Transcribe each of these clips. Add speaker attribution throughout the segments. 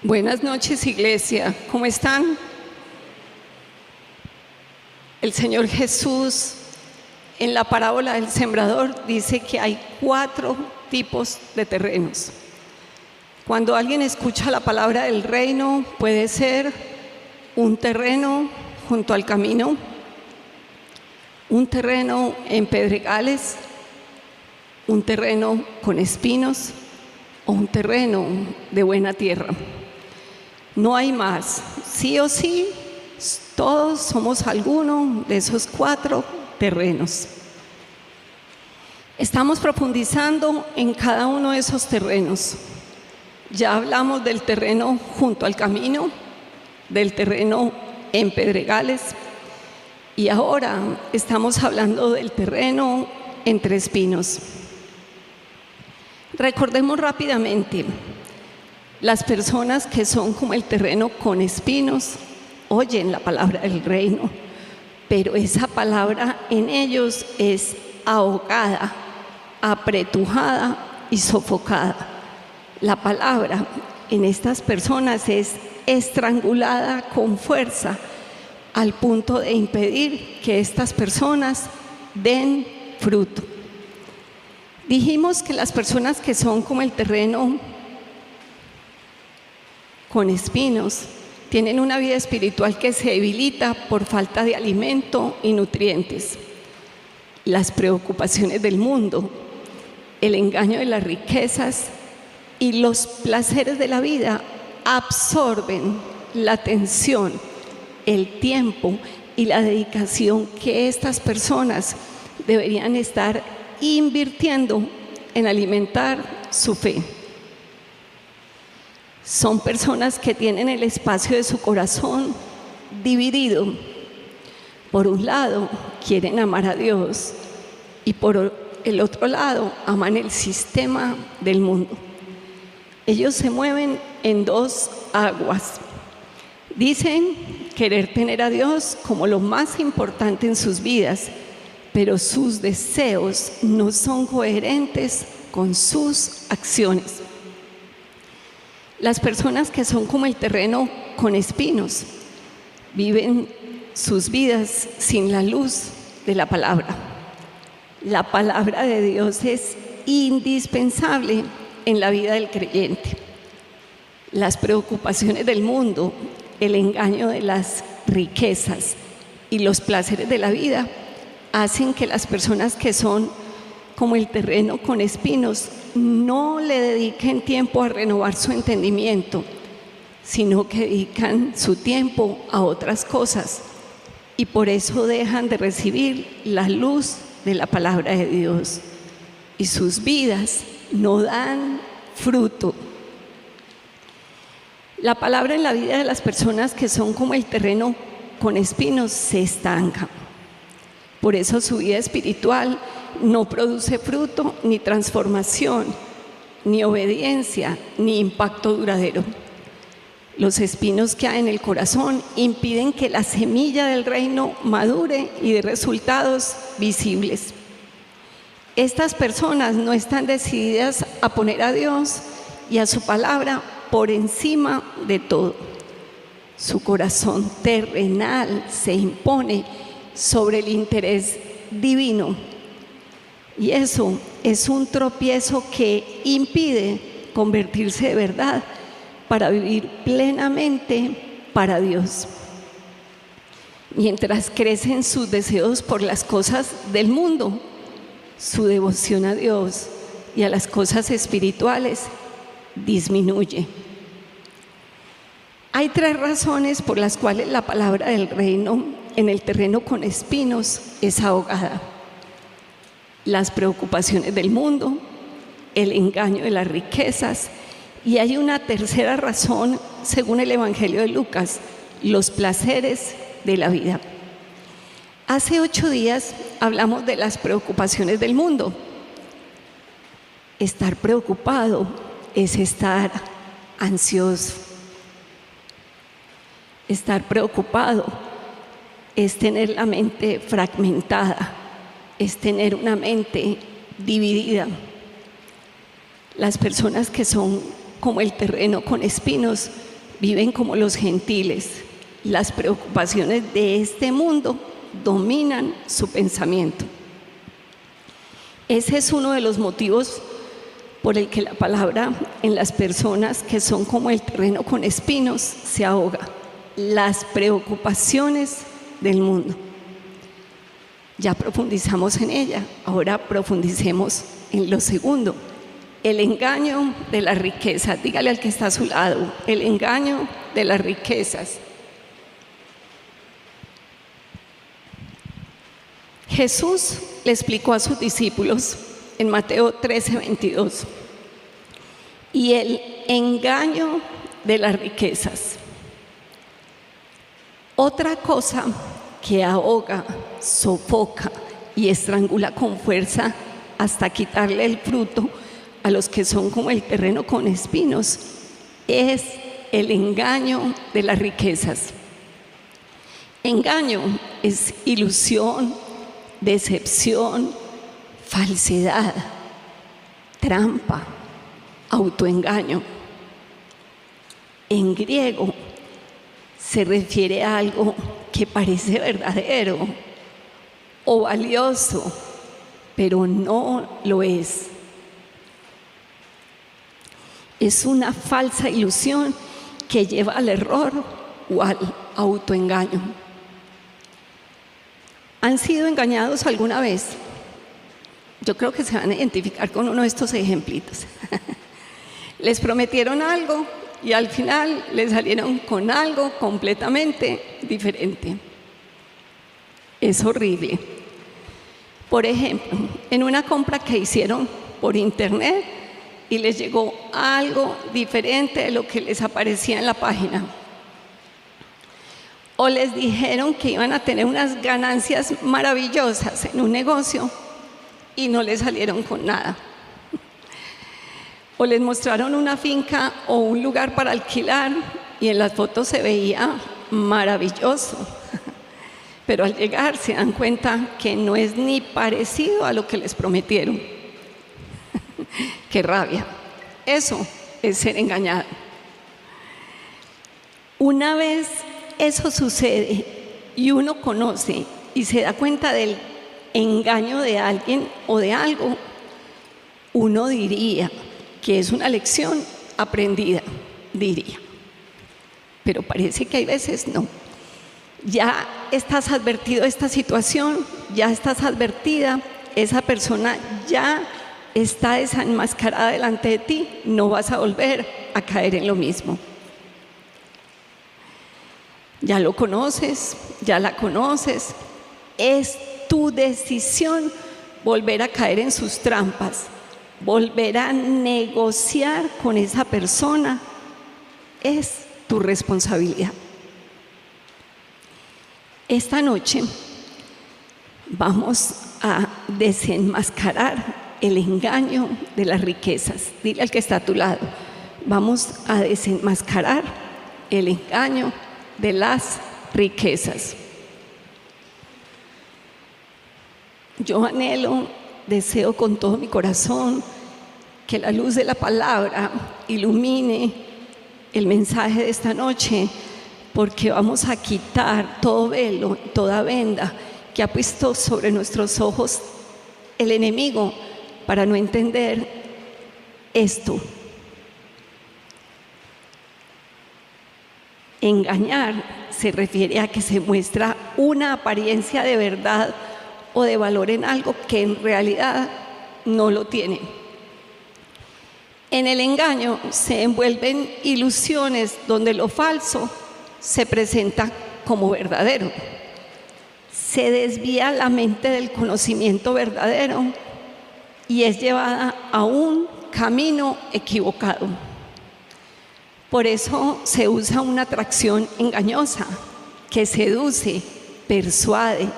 Speaker 1: Buenas noches, iglesia. ¿Cómo están? El Señor Jesús, en la parábola del sembrador, dice que hay 4 tipos de terrenos. Cuando alguien escucha la palabra del reino, puede ser un terreno junto al camino, un terreno en pedregales, un terreno con espinos o un terreno de buena tierra. No hay más. Sí o sí, todos somos alguno de esos 4 terrenos. Estamos profundizando en cada uno de esos terrenos. Ya hablamos del terreno junto al camino, del terreno en pedregales, y ahora estamos hablando del terreno entre espinos. Recordemos rápidamente. Las personas que son como el terreno con espinos oyen la palabra del reino, pero esa palabra en ellos es ahogada, apretujada y sofocada. La palabra en estas personas es estrangulada con fuerza al punto de impedir que estas personas den fruto. Dijimos que las personas que son como el terreno con espinos tienen una vida espiritual que se debilita por falta de alimento y nutrientes. Las preocupaciones del mundo, el engaño de las riquezas y los placeres de la vida absorben la atención, el tiempo y la dedicación que estas personas deberían estar invirtiendo en alimentar su fe. Son personas que tienen el espacio de su corazón dividido. Por un lado, quieren amar a Dios y por el otro lado, aman el sistema del mundo. Ellos se mueven en 2 aguas. Dicen querer tener a Dios como lo más importante en sus vidas, pero sus deseos no son coherentes con sus acciones. Las personas que son como el terreno con espinos viven sus vidas sin la luz de la palabra. La palabra de Dios es indispensable en la vida del creyente. Las preocupaciones del mundo, el engaño de las riquezas y los placeres de la vida hacen que las personas que son como el terreno con espinos no le dediquen tiempo a renovar su entendimiento, sino que dedican su tiempo a otras cosas y por eso dejan de recibir la luz de la palabra de Dios y sus vidas no dan fruto. La palabra en la vida de las personas que son como el terreno con espinos se estanca. Por eso su vida espiritual no produce fruto, ni transformación, ni obediencia, ni impacto duradero. Los espinos que hay en el corazón impiden que la semilla del reino madure y dé resultados visibles. Estas personas no están decididas a poner a Dios y a su palabra por encima de todo. Su corazón terrenal se impone sobre el interés divino. Y eso es un tropiezo que impide convertirse de verdad para vivir plenamente para Dios. Mientras crecen sus deseos por las cosas del mundo, su devoción a Dios y a las cosas espirituales disminuye. Hay 3 razones por las cuales la palabra del reino en el terreno con espinos es ahogada: las preocupaciones del mundo, el engaño de las riquezas, y hay una tercera razón, según el Evangelio de Lucas, los placeres de la vida. Hace 8 días hablamos de las preocupaciones del mundo. Estar preocupado es estar ansioso. Estar preocupado es tener la mente fragmentada, es tener una mente dividida. Las personas que son como el terreno con espinos viven como los gentiles. Las preocupaciones de este mundo dominan su pensamiento. Ese es uno de los motivos por el que la palabra en las personas que son como el terreno con espinos se ahoga. Las preocupaciones del mundo. Ya profundizamos en ella, ahora profundicemos en lo segundo. El engaño de las riquezas. Dígale al que está a su lado, el engaño de las riquezas. Jesús le explicó a sus discípulos en Mateo 13:22, y el engaño de las riquezas. Otra cosa que ahoga, sofoca y estrangula con fuerza hasta quitarle el fruto a los que son como el terreno con espinos, es el engaño de las riquezas. Engaño es ilusión, decepción, falsedad, trampa, autoengaño. En griego se refiere a algo que parece verdadero o valioso, pero no lo es. Es una falsa ilusión que lleva al error o al autoengaño. ¿Han sido engañados alguna vez? Yo creo que se van a identificar con uno de estos ejemplitos. Les prometieron algo y al final les salieron con algo completamente diferente. Es horrible. Por ejemplo, en una compra que hicieron por internet y les llegó algo diferente de lo que les aparecía en la página. O les dijeron que iban a tener unas ganancias maravillosas en un negocio y no les salieron con nada. O les mostraron una finca o un lugar para alquilar y en las fotos se veía maravilloso. Pero al llegar se dan cuenta que no es ni parecido a lo que les prometieron. ¡Qué rabia! Eso es ser engañado. Una vez eso sucede y uno conoce y se da cuenta del engaño de alguien o de algo, uno diría que es una lección aprendida, diría. Pero parece que hay veces no. Ya estás advertido de esta situación, ya estás advertida, esa persona ya está desenmascarada delante de ti, no vas a volver a caer en lo mismo. Ya lo conoces, ya la conoces, es tu decisión volver a caer en sus trampas, volver a negociar con esa persona, es tu responsabilidad. Esta noche vamos a desenmascarar el engaño de las riquezas. Dile al que está a tu lado, vamos a desenmascarar el engaño de las riquezas. Yo anhelo, deseo con todo mi corazón que la luz de la palabra ilumine el mensaje de esta noche, porque vamos a quitar todo velo, toda venda que ha puesto sobre nuestros ojos el enemigo para no entender esto. Engañar se refiere a que se muestra una apariencia de verdad o de valor en algo que en realidad no lo tiene. En el engaño se envuelven ilusiones donde lo falso se presenta como verdadero. Se desvía la mente del conocimiento verdadero y es llevada a un camino equivocado. Por eso se usa una atracción engañosa que seduce, persuade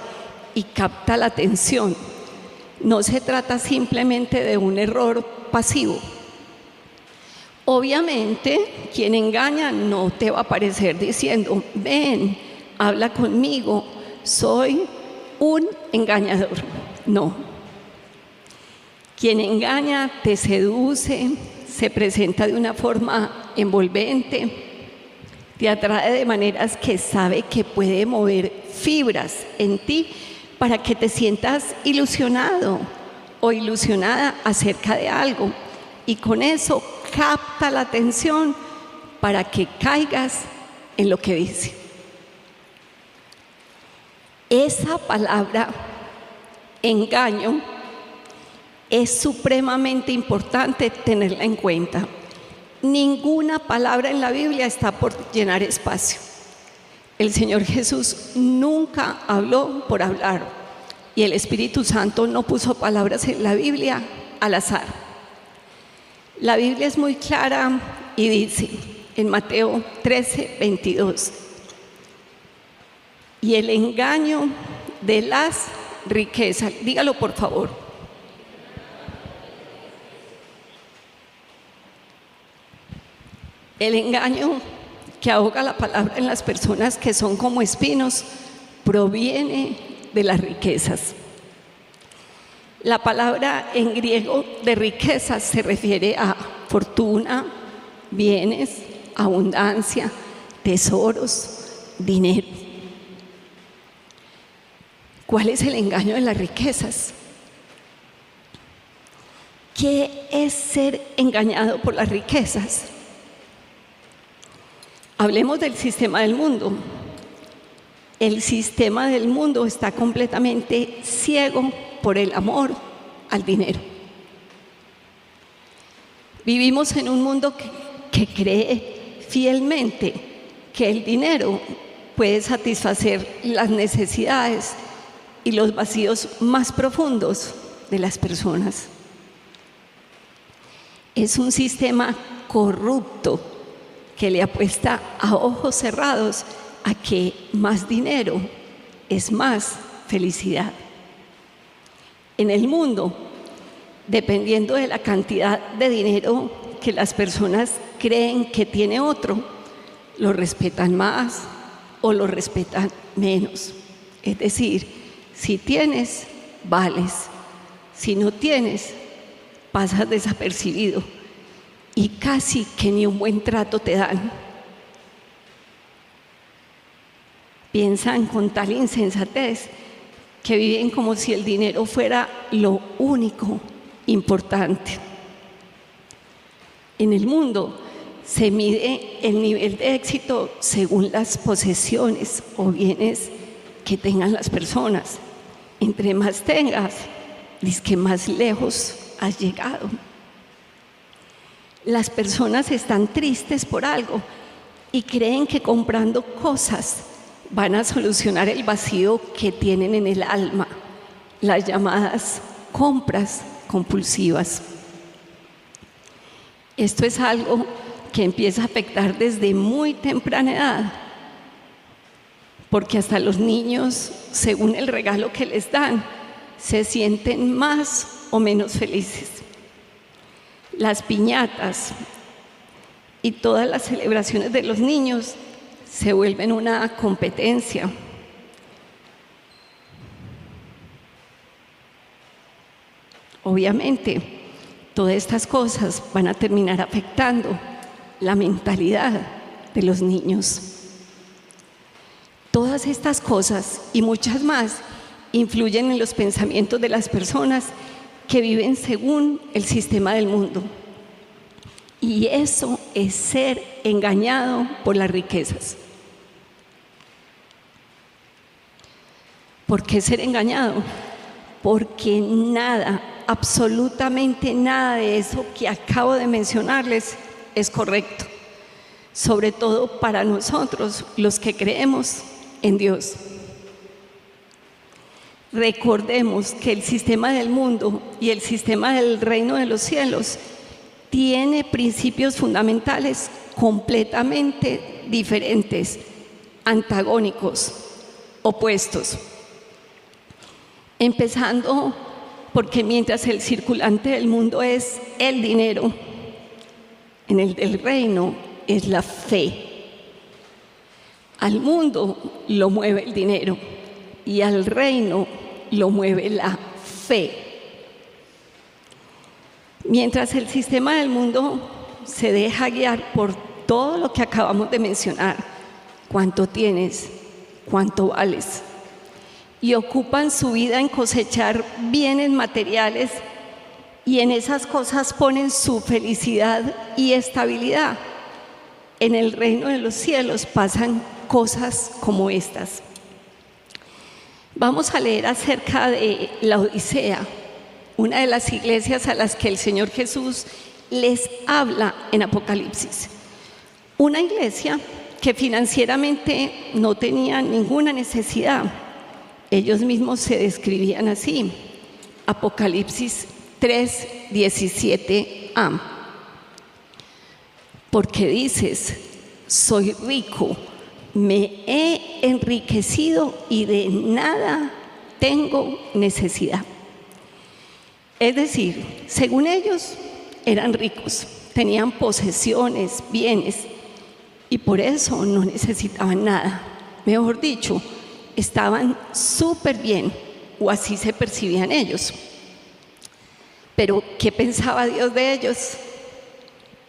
Speaker 1: y capta la atención. No se trata simplemente de un error pasivo. Obviamente, quien engaña no te va a aparecer diciendo, ven, habla conmigo, soy un engañador. No. Quien engaña te seduce, se presenta de una forma envolvente, Te atrae de maneras que sabe que puede mover fibras en ti para que te sientas ilusionado o ilusionada acerca de algo. Y con eso capta la atención para que caigas en lo que dice. Esa palabra, engaño, es supremamente importante tenerla en cuenta. Ninguna palabra en la Biblia está por llenar espacio. El Señor Jesús nunca habló por hablar y el Espíritu Santo no puso palabras en la Biblia al azar. La Biblia es muy clara y dice en Mateo 13:22, y el engaño de las riquezas, dígalo por favor. El engaño que ahoga la palabra en las personas que son como espinos proviene de las riquezas. La palabra en griego de riquezas se refiere a fortuna, bienes, abundancia, tesoros, dinero. ¿Cuál es el engaño de las riquezas? ¿Qué es ser engañado por las riquezas? Hablemos del sistema del mundo. El sistema del mundo está completamente ciego por el amor al dinero. Vivimos en un mundo que cree fielmente que el dinero puede satisfacer las necesidades y los vacíos más profundos de las personas. Es un sistema corrupto que le apuesta a ojos cerrados a que más dinero es más felicidad. En el mundo, dependiendo de la cantidad de dinero que las personas creen que tiene otro, lo respetan más o lo respetan menos. Es decir, si tienes, vales. Si no tienes, pasas desapercibido y casi que ni un buen trato te dan. Piensan con tal insensatez que viven como si el dinero fuera lo único importante. En el mundo se mide el nivel de éxito según las posesiones o bienes que tengan las personas. Entre más tengas, dice que más lejos has llegado. Las personas están tristes por algo y creen que comprando cosas van a solucionar el vacío que tienen en el alma, las llamadas compras compulsivas. Esto es algo que empieza a afectar desde muy temprana edad, porque hasta los niños, según el regalo que les dan, se sienten más o menos felices. Las piñatas y todas las celebraciones de los niños se vuelven una competencia. Obviamente, todas estas cosas van a terminar afectando la mentalidad de los niños. Todas estas cosas y muchas más influyen en los pensamientos de las personas que viven según el sistema del mundo. Y eso es ser engañado por las riquezas. ¿Por qué ser engañado? Porque nada, absolutamente nada de eso que acabo de mencionarles es correcto. Sobre todo para nosotros, los que creemos en Dios. Recordemos que el sistema del mundo y el sistema del reino de los cielos tiene principios fundamentales completamente diferentes, antagónicos, opuestos. Empezando porque mientras el circulante del mundo es el dinero, en el del reino es la fe. Al mundo lo mueve el dinero y al reino lo mueve la fe. Mientras el sistema del mundo se deja guiar por todo lo que acabamos de mencionar, cuánto tienes, cuánto vales. Y ocupan su vida en cosechar bienes materiales y en esas cosas ponen su felicidad y estabilidad. En el reino de los cielos pasan cosas como estas. Vamos a leer acerca de la Odisea, una de las iglesias a las que el Señor Jesús les habla en Apocalipsis. Una iglesia que financieramente no tenía ninguna necesidad. Ellos mismos se describían así. Apocalipsis 3:17a. Porque dices, soy rico, me he enriquecido y de nada tengo necesidad. Es decir, según ellos, eran ricos, tenían posesiones, bienes, y por eso no necesitaban nada. Mejor dicho, estaban súper bien, o así se percibían ellos. Pero, ¿qué pensaba Dios de ellos?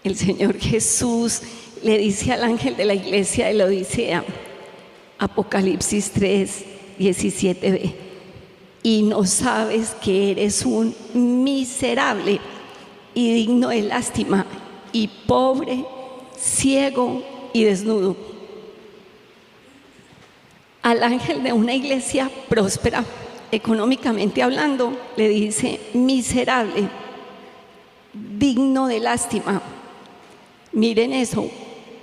Speaker 1: El Señor Jesús le dice al ángel de la iglesia de la Odisea, Apocalipsis 3:17b, y no sabes que eres un miserable y digno de lástima, y pobre, ciego y desnudo. Al ángel de una iglesia próspera, económicamente hablando, le dice miserable, digno de lástima. Miren eso,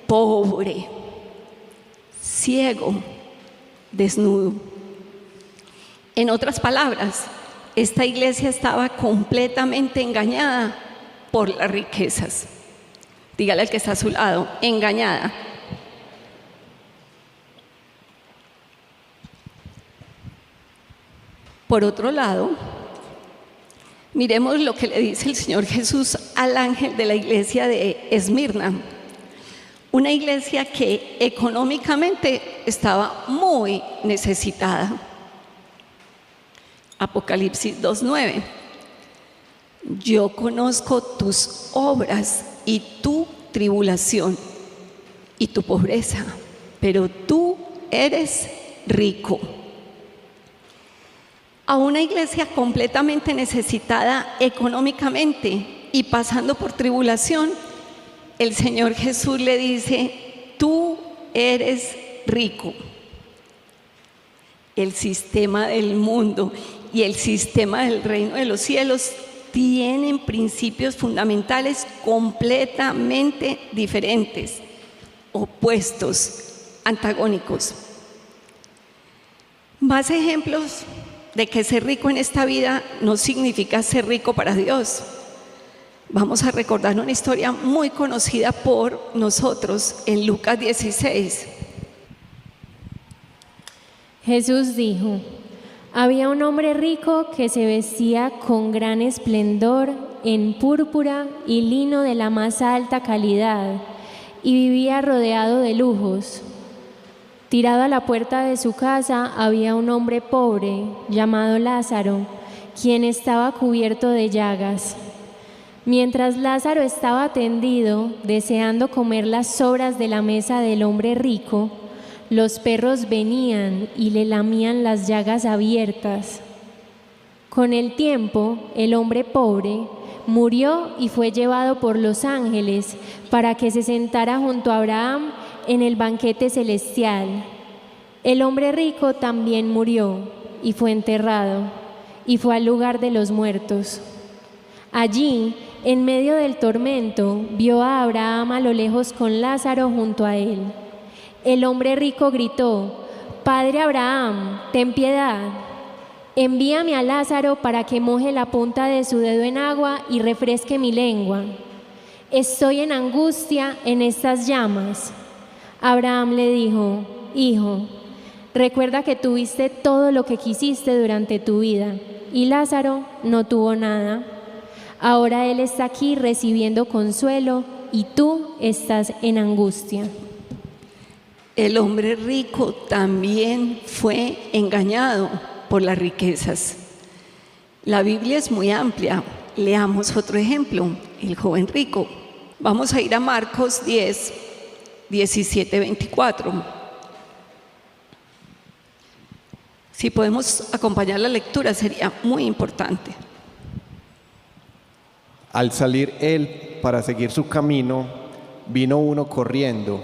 Speaker 1: pobre, ciego, desnudo. En otras palabras, esta iglesia estaba completamente engañada por las riquezas. Dígale al que está a su lado, engañada. Por otro lado, miremos lo que le dice el Señor Jesús al ángel de la iglesia de Esmirna, una iglesia que económicamente estaba muy necesitada. Apocalipsis 2:9. Yo conozco tus obras y tu tribulación y tu pobreza, pero tú eres rico. A una iglesia completamente necesitada económicamente y pasando por tribulación, el Señor Jesús le dice, tú eres rico. El sistema del mundo y el sistema del reino de los cielos tienen principios fundamentales completamente diferentes, opuestos, antagónicos. Más ejemplos de que ser rico en esta vida no significa ser rico para Dios. Vamos a recordar una historia muy conocida por nosotros en Lucas 16.
Speaker 2: Jesús dijo, había un hombre rico que se vestía con gran esplendor en púrpura y lino de la más alta calidad y vivía rodeado de lujos. Tirado a la puerta de su casa había un hombre pobre llamado Lázaro, quien estaba cubierto de llagas. Mientras Lázaro estaba tendido, deseando comer las sobras de la mesa del hombre rico, los perros venían y le lamían las llagas abiertas. Con el tiempo, el hombre pobre murió y fue llevado por los ángeles para que se sentara junto a Abraham en el banquete celestial. El hombre rico también murió y fue enterrado y fue al lugar de los muertos. Allí, en medio del tormento, vio a Abraham a lo lejos con Lázaro junto a él. El hombre rico gritó, Padre Abraham, ten piedad. Envíame a Lázaro para que moje la punta de su dedo en agua y refresque mi lengua. Estoy en angustia en estas llamas. Abraham le dijo, Hijo, recuerda que tuviste todo lo que quisiste durante tu vida, y Lázaro no tuvo nada. Ahora él está aquí recibiendo consuelo, y tú estás en angustia.
Speaker 1: El hombre rico también fue engañado por las riquezas. La Biblia es muy amplia. Leamos otro ejemplo, el joven rico. Vamos a ir a Marcos 10, 17, 24. Si podemos acompañar la lectura sería muy importante.
Speaker 3: Al salir él para seguir su camino, vino uno corriendo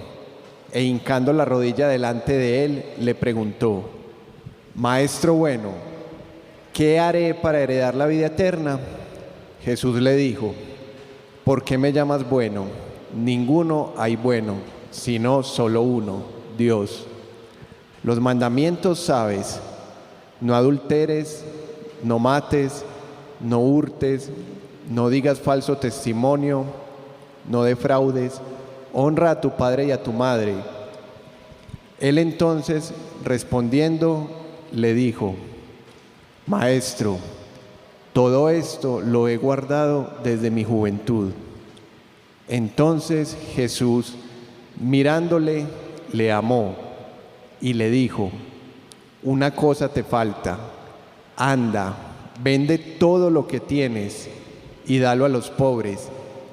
Speaker 3: e hincando la rodilla delante de él, le preguntó: Maestro bueno, ¿qué haré para heredar la vida eterna? Jesús le dijo: ¿Por qué me llamas bueno? Ninguno hay bueno, sino solo uno, Dios. Los mandamientos sabes: no adulteres, no mates, no hurtes, no digas falso testimonio, no defraudes, honra a tu padre y a tu madre. Él entonces, respondiendo, le dijo: Maestro, todo esto lo he guardado desde mi juventud. Entonces Jesús, mirándole, le amó y le dijo: una cosa te falta. Anda, vende todo lo que tienes y dalo a los pobres,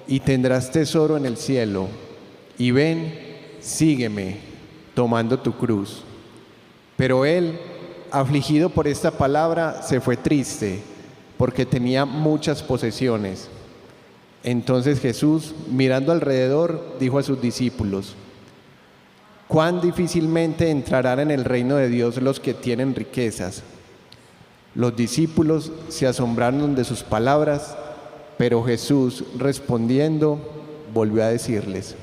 Speaker 3: y tendrás tesoro en el cielo. Y ven, sígueme, tomando tu cruz. Pero él, afligido por esta palabra, se fue triste, porque tenía muchas posesiones. Entonces Jesús, mirando alrededor, dijo a sus discípulos: cuán difícilmente entrarán en el reino de Dios los que tienen riquezas. Los discípulos se asombraron de sus palabras, pero Jesús, respondiendo, volvió a decirles: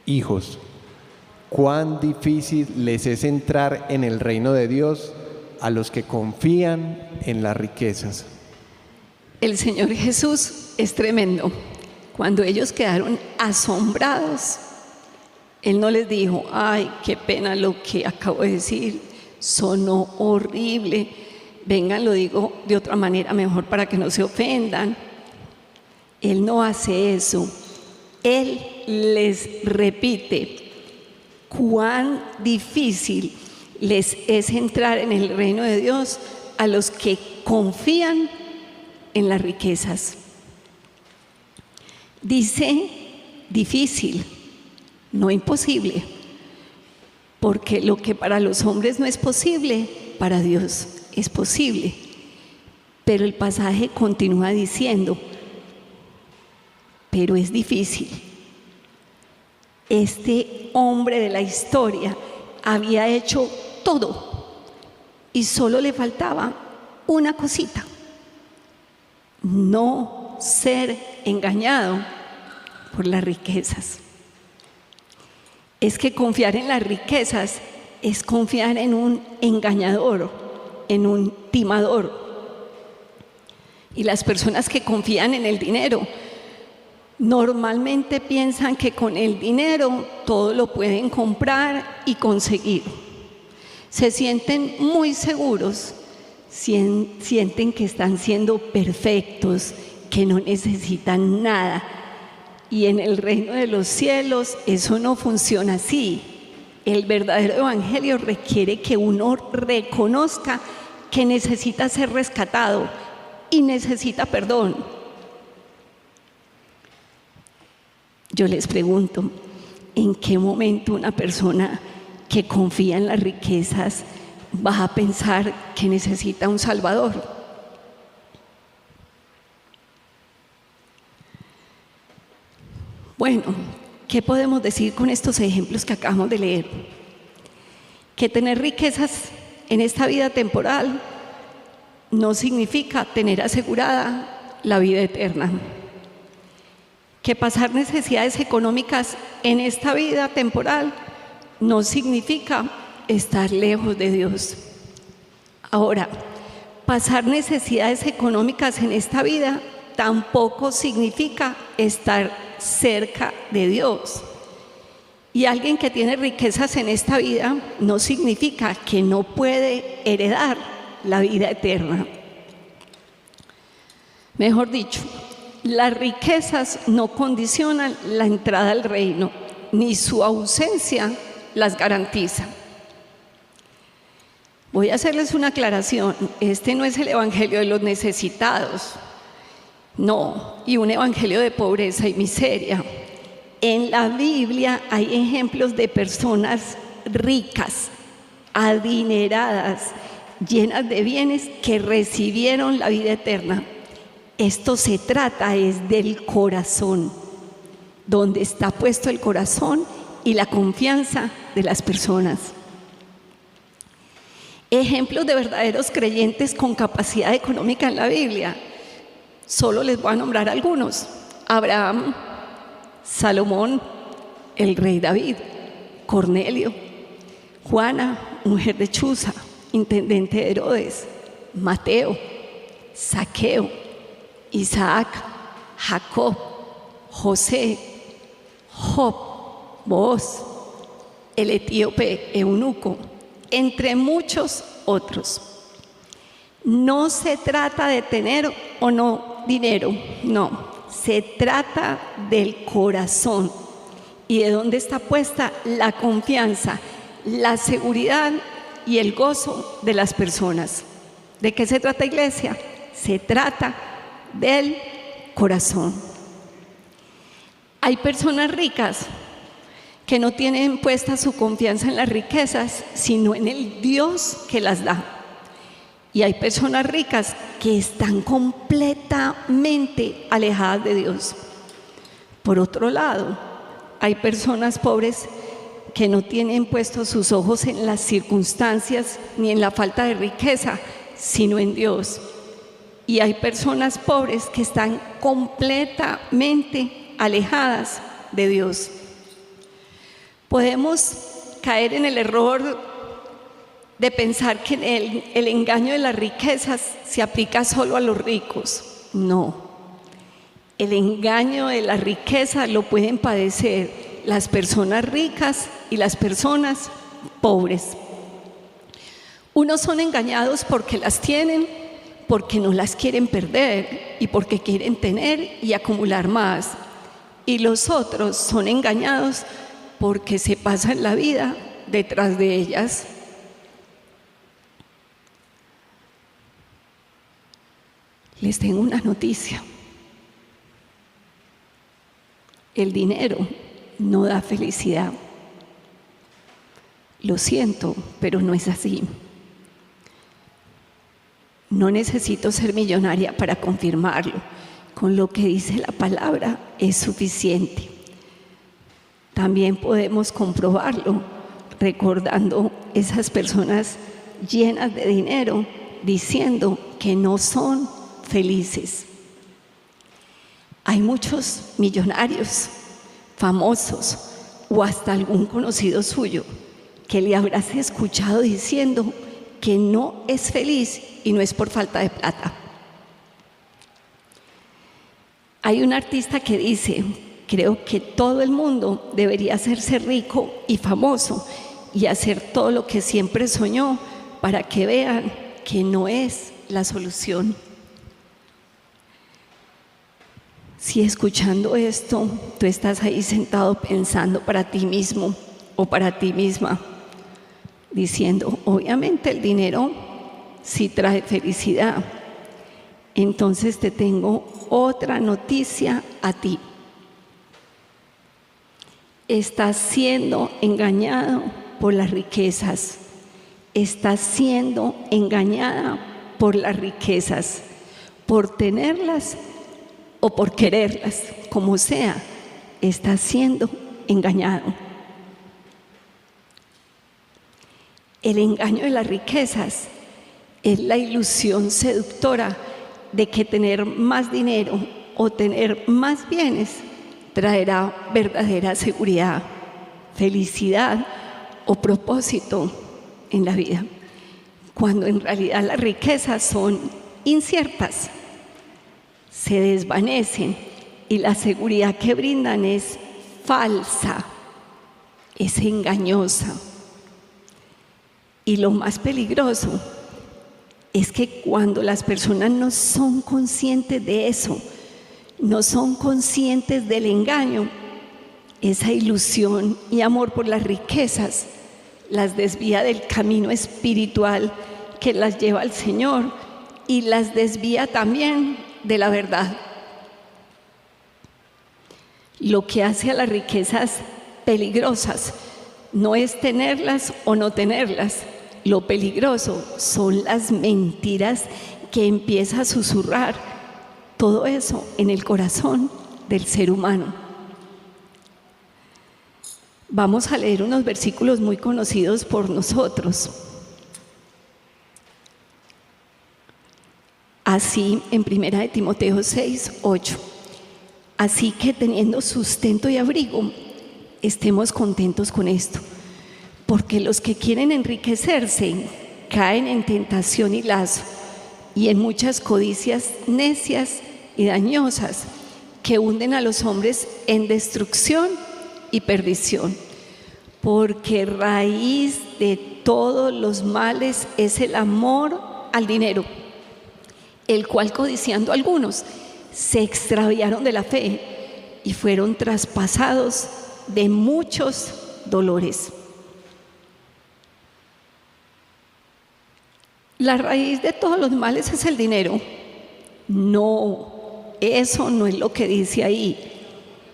Speaker 3: hijos, cuán difícil les es entrar en el reino de Dios a los que confían en las riquezas.
Speaker 1: El Señor Jesús es tremendo. Cuando ellos quedaron asombrados, Él no les dijo: ay, qué pena lo que acabo de decir, sonó horrible, vengan, lo digo de otra manera mejor para que no se ofendan. Él no hace eso. Él les repite cuán difícil les es entrar en el reino de Dios a los que confían en las riquezas. Dice difícil, no imposible, porque lo que para los hombres no es posible, para Dios es posible. Pero el pasaje continúa diciendo: pero es difícil. Este hombre de la historia había hecho todo y solo le faltaba una cosita: no ser engañado por las riquezas. Es que confiar en las riquezas es confiar en un engañador, en un timador. Y las personas que confían en el dinero normalmente piensan que con el dinero todo lo pueden comprar y conseguir. Se sienten muy seguros, sienten que están siendo perfectos, que no necesitan nada. Y en el reino de los cielos eso no funciona así. El verdadero evangelio requiere que uno reconozca que necesita ser rescatado y necesita perdón. Yo les pregunto: ¿en qué momento una persona que confía en las riquezas va a pensar que necesita un Salvador? Bueno, ¿qué podemos decir con estos ejemplos que acabamos de leer? Que tener riquezas en esta vida temporal no significa tener asegurada la vida eterna. Que pasar necesidades económicas en esta vida temporal no significa estar lejos de Dios. Ahora, pasar necesidades económicas en esta vida tampoco significa estar cerca de Dios. Y alguien que tiene riquezas en esta vida no significa que no puede heredar la vida eterna. Mejor dicho, las riquezas no condicionan la entrada al reino, ni su ausencia las garantiza. Voy a hacerles una aclaración: este no es el evangelio de los necesitados, no, y un evangelio de pobreza y miseria. En la Biblia hay ejemplos de personas ricas, adineradas, llenas de bienes, que recibieron la vida eterna. Esto se trata es del corazón, donde está puesto el corazón y la confianza de las personas. Ejemplos de verdaderos creyentes con capacidad económica en la Biblia. Solo les voy a nombrar algunos: Abraham, Salomón, el rey David, Cornelio, Juana, mujer de Chuza, intendente de Herodes, Mateo, Zaqueo, Isaac, Jacob, José, Job, Booz, el etíope eunuco, entre muchos otros. No se trata de tener o no dinero, no, se trata del corazón y de dónde está puesta la confianza, la seguridad y el gozo de las personas. ¿De qué se trata, iglesia? Se trata del corazón. Hay personas ricas que no tienen puesta su confianza en las riquezas, sino en el Dios que las da. Y hay personas ricas que están completamente alejadas de Dios. Por otro lado, hay personas pobres que no tienen puestos sus ojos en las circunstancias ni en la falta de riqueza, sino en Dios. Y hay personas pobres que están completamente alejadas de Dios. Podemos caer en el error de pensar que el engaño de las riquezas se aplica solo a los ricos. No, el engaño de la riqueza lo pueden padecer las personas ricas y las personas pobres. Unos son engañados porque las tienen, porque no las quieren perder y porque quieren tener y acumular más. Y los otros son engañados porque se pasan la vida detrás de ellas. Les tengo una noticia. El dinero no da felicidad. Lo siento, pero no es así. No necesito ser millonaria para confirmarlo. Con lo que dice la palabra es suficiente. También podemos comprobarlo recordando esas personas llenas de dinero diciendo que no son felices. Hay muchos millonarios, famosos o hasta algún conocido suyo que le habrás escuchado diciendo que no es feliz y no es por falta de plata. Hay un artista que dice: creo que todo el mundo debería hacerse rico y famoso y hacer todo lo que siempre soñó para que vean que no es la solución. Si escuchando esto, tú estás ahí sentado pensando para ti mismo o para ti misma, diciendo, obviamente el dinero sí trae felicidad, entonces te tengo otra noticia a ti. Estás siendo engañado por las riquezas. Estás siendo engañada por las riquezas, por tenerlas o por quererlas, como sea, estás siendo engañado. El engaño de las riquezas es la ilusión seductora de que tener más dinero o tener más bienes traerá verdadera seguridad, felicidad o propósito en la vida, cuando en realidad las riquezas son inciertas, se desvanecen y la seguridad que brindan es falsa, es engañosa. Y lo más peligroso es que cuando las personas no son conscientes de eso, no son conscientes del engaño, esa ilusión y amor por las riquezas las desvía del camino espiritual que las lleva al Señor y las desvía también de la verdad. Lo que hace a las riquezas peligrosas no es tenerlas o no tenerlas. Lo peligroso son las mentiras que empieza a susurrar todo eso en el corazón del ser humano. Vamos a leer unos versículos muy conocidos por nosotros. Así, en 1 de Timoteo 6, 8. Así que teniendo sustento y abrigo, estemos contentos con esto, porque los que quieren enriquecerse caen en tentación y lazo, y en muchas codicias necias y dañosas que hunden a los hombres en destrucción y perdición. Porque raíz de todos los males es el amor al dinero, el cual codiciando algunos se extraviaron de la fe y fueron traspasados de muchos dolores. La raíz de todos los males es el dinero. No, eso no es lo que dice ahí.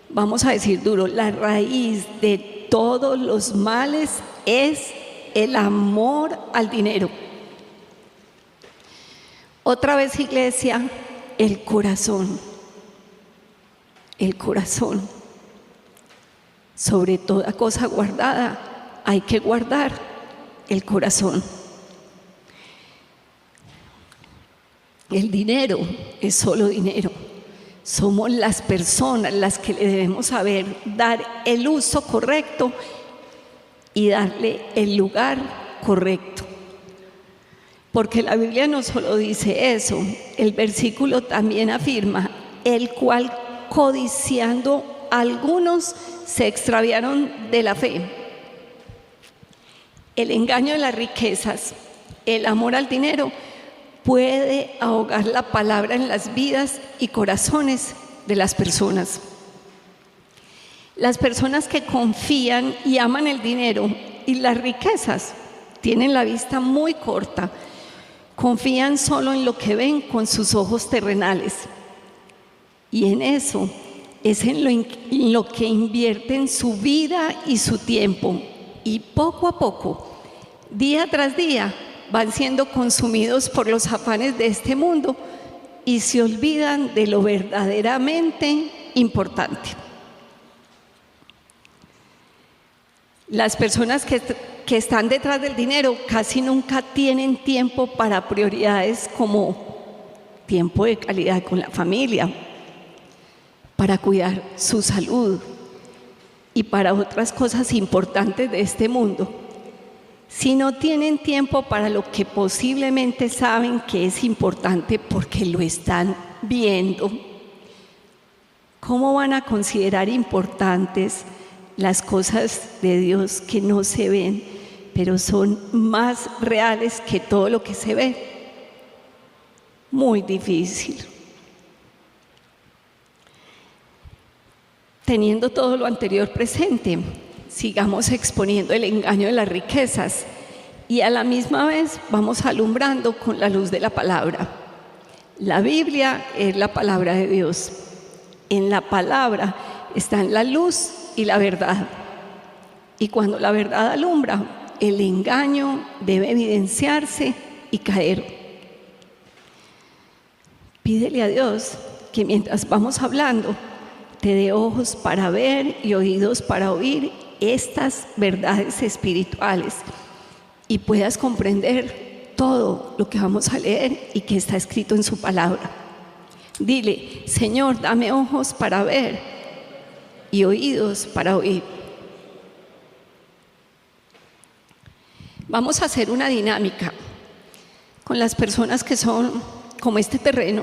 Speaker 1: Vamos a decir duro, la raíz de todos los males es el amor al dinero. Otra vez, iglesia, el corazón. El corazón. Sobre toda cosa guardada, hay que guardar el corazón. El dinero es solo dinero. Somos las personas las que le debemos saber dar el uso correcto y darle el lugar correcto. Porque la Biblia no solo dice eso, el versículo también afirma, el cual codiciando algunos se extraviaron de la fe. El engaño de las riquezas, el amor al dinero, puede ahogar la palabra en las vidas y corazones de las personas. Las personas que confían y aman el dinero y las riquezas tienen la vista muy corta, confían solo en lo que ven con sus ojos terrenales. Y en eso es en lo que invierten su vida y su tiempo. Y poco a poco, día tras día, van siendo consumidos por los afanes de este mundo y se olvidan de lo verdaderamente importante. Las personas que están detrás del dinero casi nunca tienen tiempo para prioridades como tiempo de calidad con la familia, para cuidar su salud y para otras cosas importantes de este mundo. Si no tienen tiempo para lo que posiblemente saben que es importante porque lo están viendo, ¿cómo van a considerar importantes las cosas de Dios que no se ven, pero son más reales que todo lo que se ve? Muy difícil. Teniendo todo lo anterior presente, sigamos exponiendo el engaño de las riquezas y a la misma vez vamos alumbrando con la luz de la palabra. La Biblia es la palabra de Dios. En la palabra están la luz y la verdad. Y cuando la verdad alumbra, el engaño debe evidenciarse y caer. Pídele a Dios que mientras vamos hablando, te dé ojos para ver y oídos para oír estas verdades espirituales y puedas comprender todo lo que vamos a leer y que está escrito en su palabra. Dile, Señor, dame ojos para ver y oídos para oír. Vamos a hacer una dinámica con las personas que son como este terreno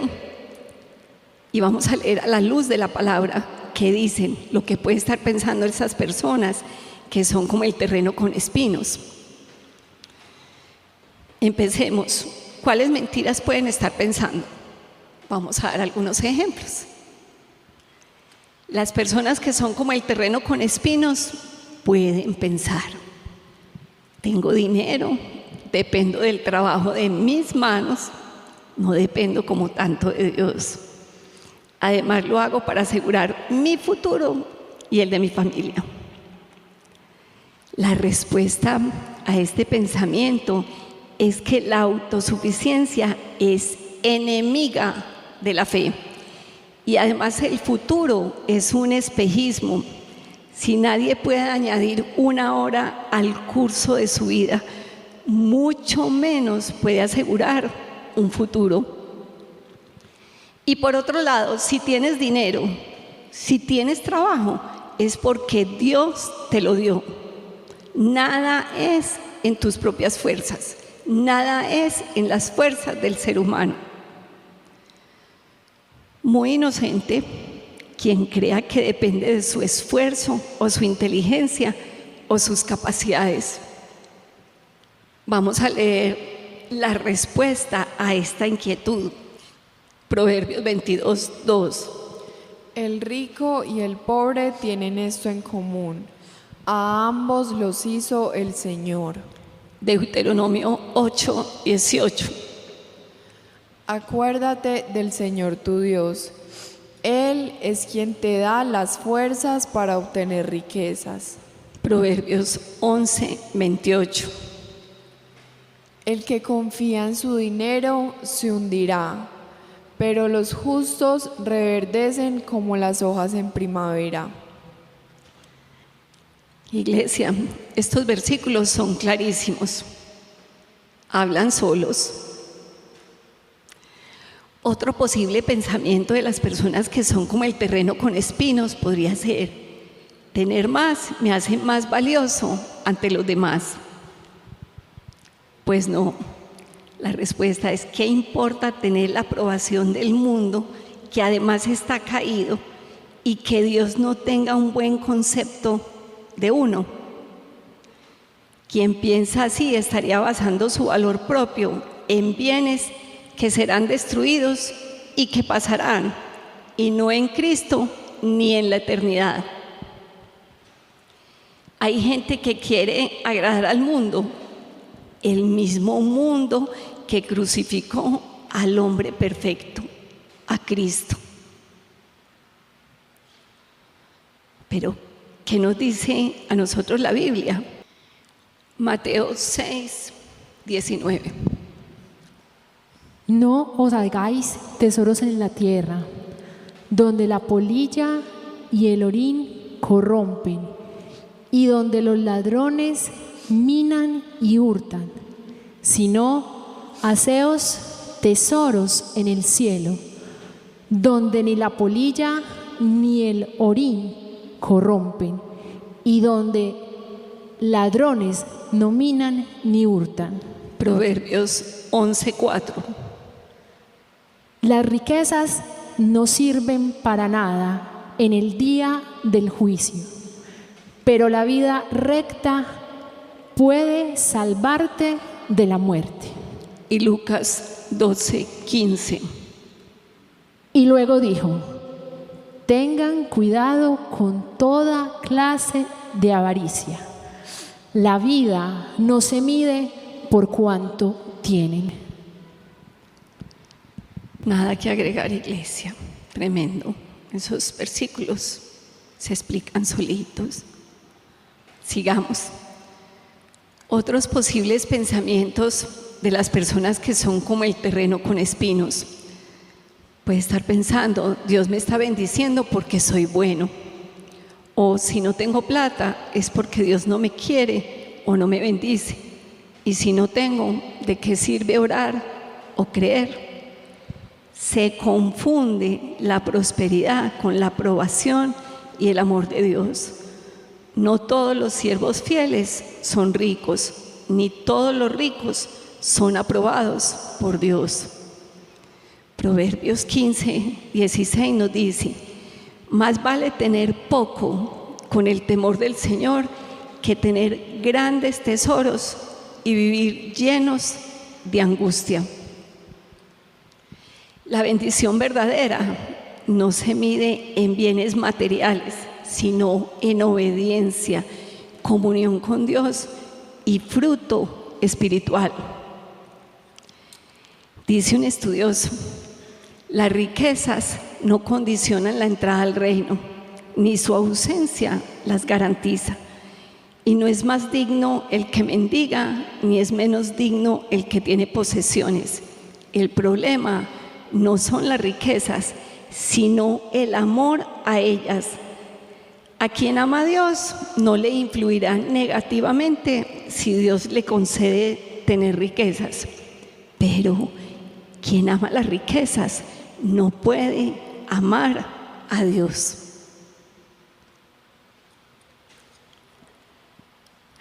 Speaker 1: y vamos a leer a la luz de la palabra que dicen lo que puede estar pensando esas personas que son como el terreno con espinos. Empecemos. ¿Cuáles mentiras pueden estar pensando? Vamos a dar algunos ejemplos. Las personas que son como el terreno con espinos pueden pensar: tengo dinero, dependo del trabajo de mis manos, no dependo como tanto de Dios. Además lo hago para asegurar mi futuro y el de mi familia. La respuesta a este pensamiento es que la autosuficiencia es enemiga de la fe. Y además el futuro es un espejismo. Si nadie puede añadir una hora al curso de su vida, mucho menos puede asegurar un futuro. Y por otro lado, si tienes dinero, si tienes trabajo, es porque Dios te lo dio. Nada es en tus propias fuerzas, nada es en las fuerzas del ser humano. Muy inocente quien crea que depende de su esfuerzo o su inteligencia o sus capacidades. Vamos a leer la respuesta a esta inquietud. Proverbios 22:2.
Speaker 4: El rico y el pobre tienen esto en común: a ambos los hizo el Señor.
Speaker 1: Deuteronomio 8:18.
Speaker 4: Acuérdate del Señor tu Dios. Él es quien te da las fuerzas para obtener riquezas.
Speaker 1: Proverbios 11:28.
Speaker 4: El que confía en su dinero se hundirá, pero los justos reverdecen como las hojas en primavera.
Speaker 1: Iglesia, estos versículos son clarísimos. Hablan solos. Otro posible pensamiento de las personas que son como el terreno con espinos podría ser: tener más me hace más valioso ante los demás. Pues no, la respuesta es: ¿qué importa tener la aprobación del mundo, que además está caído, y que Dios no tenga un buen concepto de uno? Quien piensa así estaría basando su valor propio en bienes que serán destruidos y que pasarán, y no en Cristo ni en la eternidad. Hay gente que quiere agradar al mundo, el mismo mundo que crucificó al hombre perfecto, a Cristo. Pero, ¿qué nos dice a nosotros la Biblia? Mateo 6:19.
Speaker 5: No os hagáis tesoros en la tierra, donde la polilla y el orín corrompen, y donde los ladrones minan y hurtan, sino haceos tesoros en el cielo, donde ni la polilla ni el orín corrompen, y donde ladrones no minan ni hurtan.
Speaker 1: Proverbios 11:4.
Speaker 5: Las riquezas no sirven para nada en el día del juicio, pero la vida recta puede salvarte de la muerte.
Speaker 1: Y Lucas 12:15.
Speaker 5: Y luego dijo: tengan cuidado con toda clase de avaricia. La vida no se mide por cuánto tienen.
Speaker 1: Nada que agregar, iglesia. Tremendo. Esos versículos se explican solitos. Sigamos. Otros posibles pensamientos de las personas que son como el terreno con espinos. Puede estar pensando: Dios me está bendiciendo porque soy bueno. O si no tengo plata es porque Dios no me quiere o no me bendice. Y si no tengo, ¿de qué sirve orar o creer? Se confunde la prosperidad con la aprobación y el amor de Dios. No todos los siervos fieles son ricos, ni todos los ricos son aprobados por Dios. Proverbios 15:16 nos dice: más vale tener poco con el temor del Señor que tener grandes tesoros y vivir llenos de angustia. La bendición verdadera no se mide en bienes materiales, sino en obediencia, comunión con Dios y fruto espiritual. Dice un estudioso: las riquezas no condicionan la entrada al reino, ni su ausencia las garantiza. Y no es más digno el que mendiga, ni es menos digno el que tiene posesiones. El problema no son las riquezas, sino el amor a ellas. A quien ama a Dios no le influirá negativamente si Dios le concede tener riquezas. Pero quien ama las riquezas no puede amar a Dios.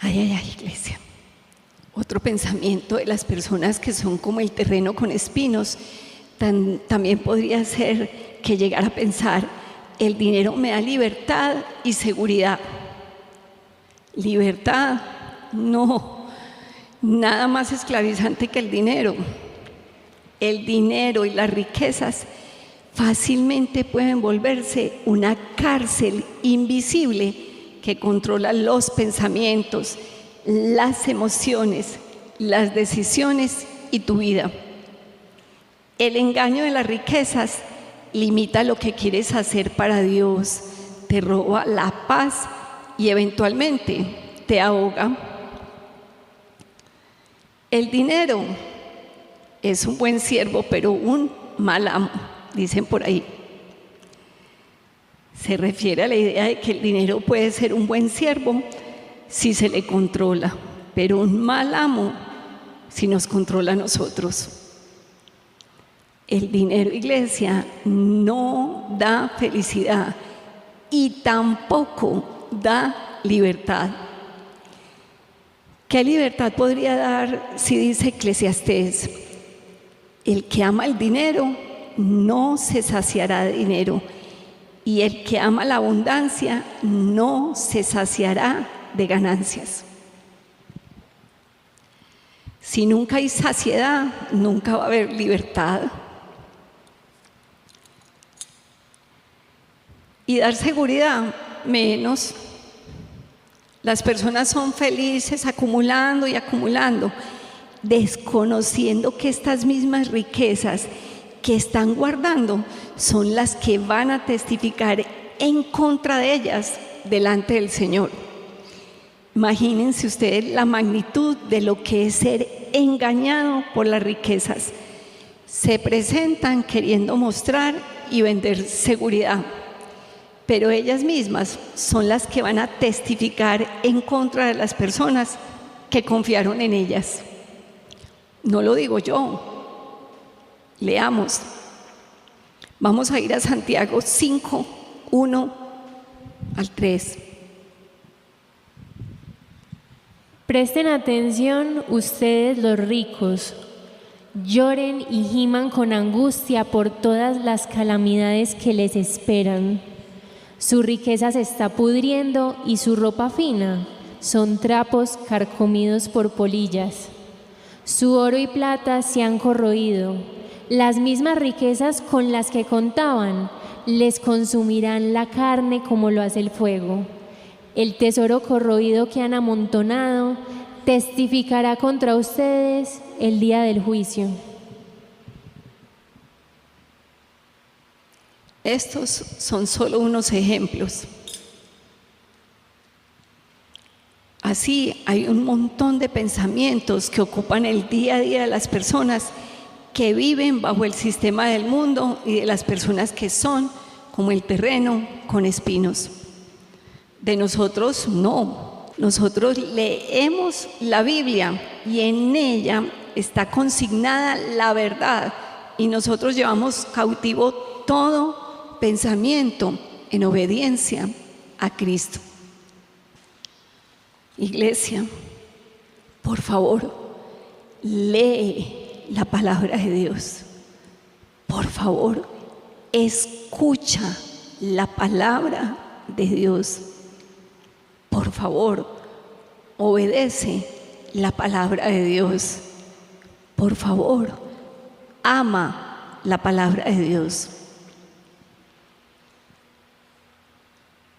Speaker 1: Ay, iglesia. Otro pensamiento de las personas que son como el terreno con espinos, también podría ser que llegar a pensar: el dinero me da libertad y seguridad. Libertad, no, nada más esclavizante que el dinero. El dinero y las riquezas fácilmente pueden volverse una cárcel invisible que controla los pensamientos, las emociones, las decisiones y tu vida. El engaño de las riquezas limita lo que quieres hacer para Dios, te roba la paz y eventualmente te ahoga. El dinero es un buen siervo, pero un mal amo, dicen por ahí. Se refiere a la idea de que el dinero puede ser un buen siervo si se le controla, pero un mal amo si nos controla a nosotros. El dinero, iglesia, no da felicidad y tampoco da libertad. ¿Qué libertad podría dar si dice Eclesiastés? El que ama el dinero no se saciará de dinero, y el que ama la abundancia no se saciará de ganancias. Si nunca hay saciedad, nunca va a haber libertad. Y dar seguridad, menos. Las personas son felices acumulando y acumulando, desconociendo que estas mismas riquezas que están guardando son las que van a testificar en contra de ellas delante del Señor. Imagínense ustedes la magnitud de lo que es ser engañado por las riquezas. Se presentan queriendo mostrar y vender seguridad, pero ellas mismas son las que van a testificar en contra de las personas que confiaron en ellas. No lo digo yo. Leamos. Vamos a ir a Santiago 5, 1 al 3.
Speaker 2: Presten atención ustedes los ricos, lloren y giman con angustia por todas las calamidades que les esperan. Su riqueza se está pudriendo y su ropa fina son trapos carcomidos por polillas. Su oro y plata se han corroído. Las mismas riquezas con las que contaban les consumirán la carne como lo hace el fuego. El tesoro corroído que han amontonado testificará contra ustedes el día del juicio.
Speaker 1: Estos son solo unos ejemplos. Así hay un montón de pensamientos que ocupan el día a día de las personas que viven bajo el sistema del mundo y de las personas que son como el terreno con espinos. De nosotros no. Nosotros leemos la Biblia y en ella está consignada la verdad y nosotros llevamos cautivo todo pensamiento en obediencia a Cristo. Iglesia, por favor, lee la palabra de Dios. Por favor, escucha la palabra de Dios. Por favor, obedece la palabra de Dios. Por favor, ama la palabra de Dios.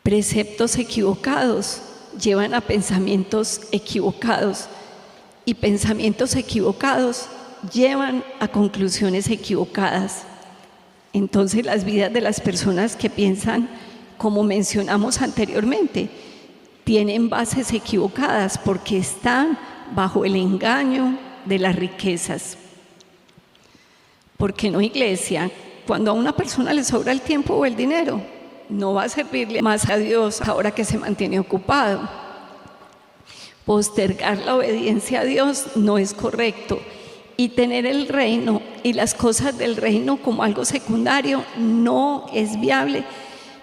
Speaker 1: Preceptos equivocados llevan a pensamientos equivocados y pensamientos equivocados llevan a conclusiones equivocadas. Entonces las vidas de las personas que piensan como mencionamos anteriormente tienen bases equivocadas porque están bajo el engaño de las riquezas. Porque no, iglesia, cuando a una persona le sobra el tiempo o el dinero, no va a servirle más a Dios ahora que se mantiene ocupado. Postergar la obediencia a Dios no es correcto. Y tener el reino y las cosas del reino como algo secundario no es viable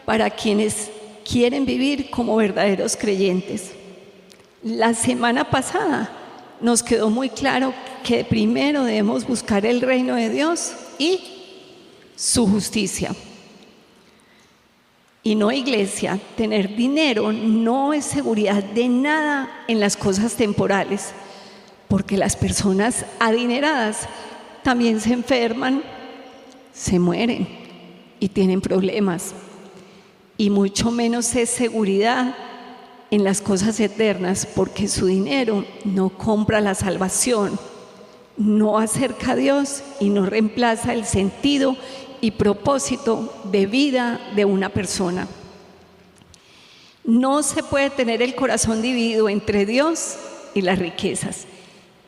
Speaker 1: para quienes quieren vivir como verdaderos creyentes. La semana pasada nos quedó muy claro que primero debemos buscar el reino de Dios y su justicia. Y no, iglesia, tener dinero no es seguridad de nada en las cosas temporales, porque las personas adineradas también se enferman, se mueren y tienen problemas. Y mucho menos es seguridad en las cosas eternas, porque su dinero no compra la salvación, no acerca a Dios y no reemplaza el sentido y propósito de vida de una persona. No se puede tener el corazón dividido entre Dios y las riquezas.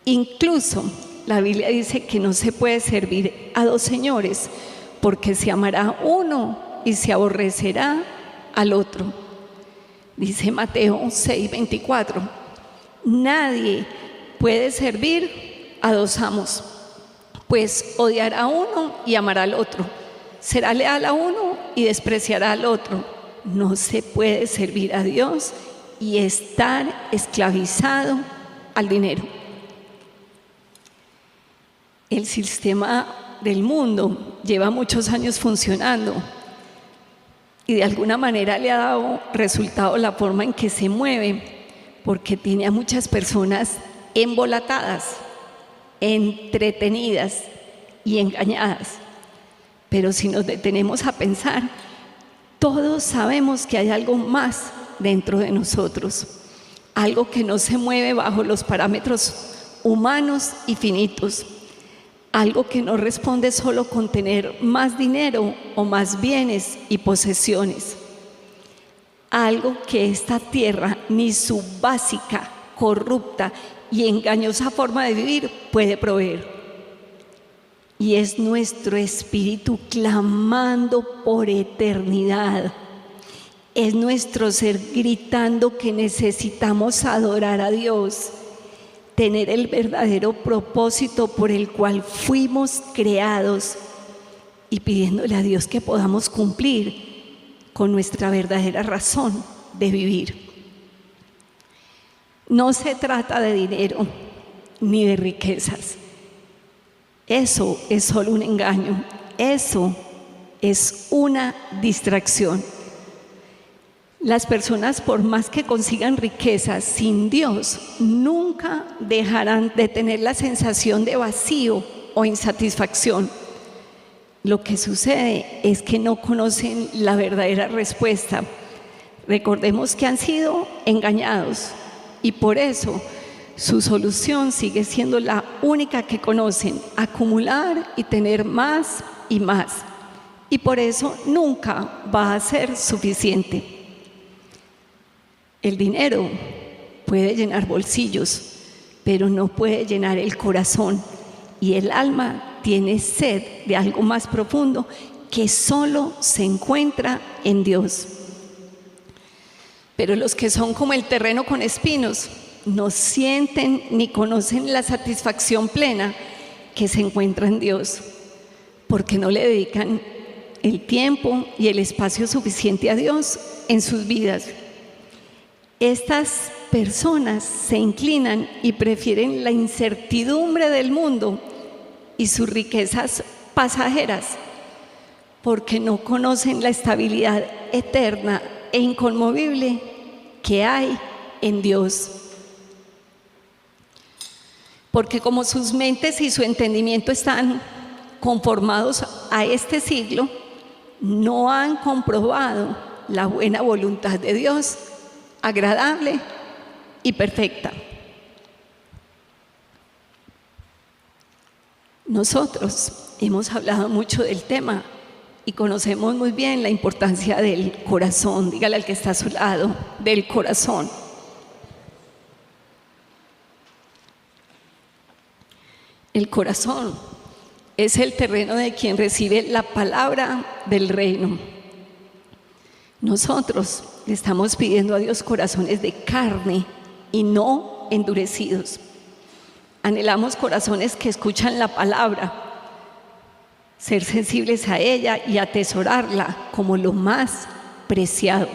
Speaker 1: Incluso la Biblia dice que no se puede servir a dos señores, porque se amará a uno y se aborrecerá al otro. Dice Mateo 6:24, nadie puede servir a dos amos, pues odiará a uno y amará al otro, será leal a uno y despreciará al otro. No se puede servir a Dios y estar esclavizado al dinero. El sistema del mundo lleva muchos años funcionando y de alguna manera le ha dado resultado la forma en que se mueve, porque tiene a muchas personas embolatadas, entretenidas y engañadas. Pero si nos detenemos a pensar, todos sabemos que hay algo más dentro de nosotros, algo que no se mueve bajo los parámetros humanos y finitos, algo que no responde solo con tener más dinero o más bienes y posesiones, algo que esta tierra ni su básica, corrupta y engañosa forma de vivir puede proveer. Y es nuestro espíritu clamando por eternidad. Es nuestro ser gritando que necesitamos adorar a Dios, tener el verdadero propósito por el cual fuimos creados y pidiéndole a Dios que podamos cumplir con nuestra verdadera razón de vivir. No se trata de dinero ni de riquezas. Eso es solo un engaño. Eso es una distracción. Las personas, por más que consigan riquezas sin Dios, nunca dejarán de tener la sensación de vacío o insatisfacción. Lo que sucede es que no conocen la verdadera respuesta. Recordemos que han sido engañados y por eso su solución sigue siendo la única que conocen: acumular y tener más y más. Y por eso nunca va a ser suficiente. El dinero puede llenar bolsillos, pero no puede llenar el corazón. Y el alma tiene sed de algo más profundo que solo se encuentra en Dios. Pero los que son como el terreno con espinos no sienten ni conocen la satisfacción plena que se encuentra en Dios, porque no le dedican el tiempo y el espacio suficiente a Dios en sus vidas. Estas personas se inclinan y prefieren la incertidumbre del mundo y sus riquezas pasajeras, porque no conocen la estabilidad eterna e inconmovible que hay en Dios. Porque como sus mentes y su entendimiento están conformados a este siglo, no han comprobado la buena voluntad de Dios, agradable y perfecta. Nosotros hemos hablado mucho del tema y conocemos muy bien la importancia del corazón. Dígale al que está a su lado, del corazón. El corazón es el terreno de quien recibe la palabra del reino. Nosotros le estamos pidiendo a Dios corazones de carne y no endurecidos. Anhelamos corazones que escuchan la palabra, ser sensibles a ella y atesorarla como lo más preciado.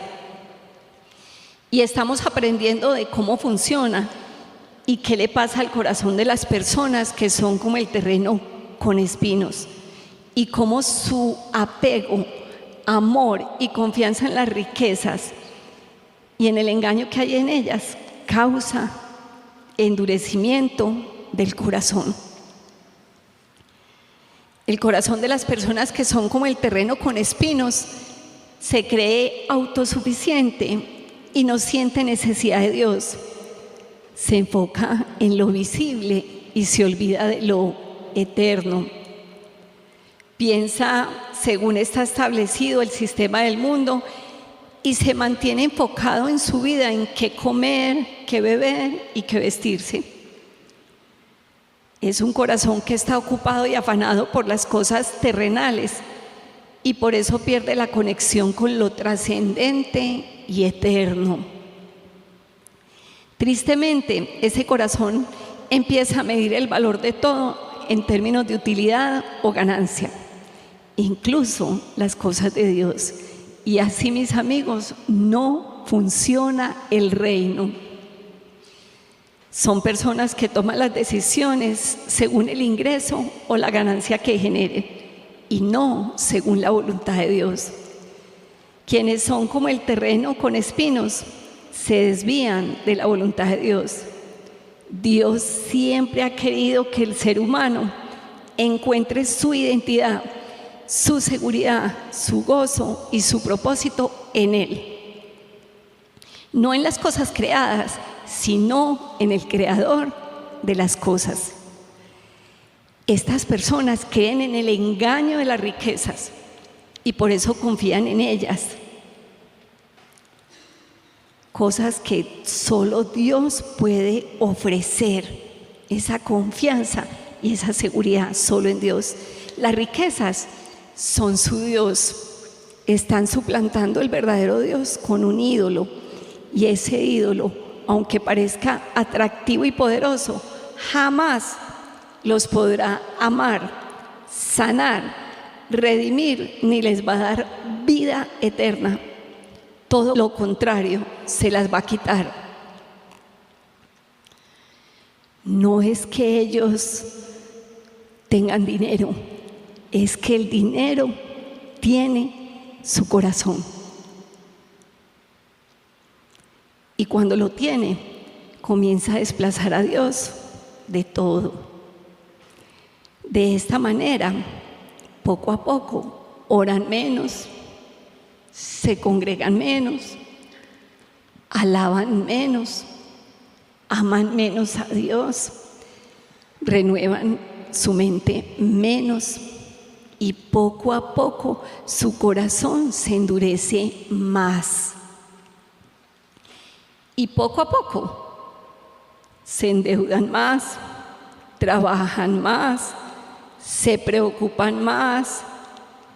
Speaker 1: Y estamos aprendiendo de cómo funciona y qué le pasa al corazón de las personas que son como el terreno con espinos, y cómo su apego, amor y confianza en las riquezas y en el engaño que hay en ellas causa endurecimiento del corazón. El corazón de las personas que son como el terreno con espinos se cree autosuficiente y no siente necesidad de Dios. Se enfoca en lo visible y se olvida de lo eterno. Piensa según está establecido el sistema del mundo y se mantiene enfocado en su vida, en qué comer, qué beber y qué vestirse. Es un corazón que está ocupado y afanado por las cosas terrenales y por eso pierde la conexión con lo trascendente y eterno. Tristemente, ese corazón empieza a medir el valor de todo en términos de utilidad o ganancia, incluso las cosas de Dios. Y así, mis amigos, no funciona el reino. Son personas que toman las decisiones según el ingreso o la ganancia que genere y no según la voluntad de Dios. Quienes son como el terreno con espinos se desvían de la voluntad de Dios. Dios siempre ha querido que el ser humano encuentre su identidad, su seguridad, su gozo y su propósito en Él. No en las cosas creadas, sino en el creador de las cosas. Estas personas creen en el engaño de las riquezas y por eso confían en ellas. Cosas que solo Dios puede ofrecer, esa confianza y esa seguridad solo en Dios. Las riquezas son su Dios, están suplantando el verdadero Dios con un ídolo, y ese ídolo, aunque parezca atractivo y poderoso, jamás los podrá amar, sanar, redimir, ni les va a dar vida eterna. Todo lo contrario, se las va a quitar. No es que ellos tengan dinero, es que el dinero tiene su corazón. Y cuando lo tiene, comienza a desplazar a Dios de todo. De esta manera, poco a poco, oran menos, se congregan menos, alaban menos, aman menos a Dios, renuevan su mente menos y poco a poco su corazón se endurece más. Y poco a poco se endeudan más, trabajan más, se preocupan más,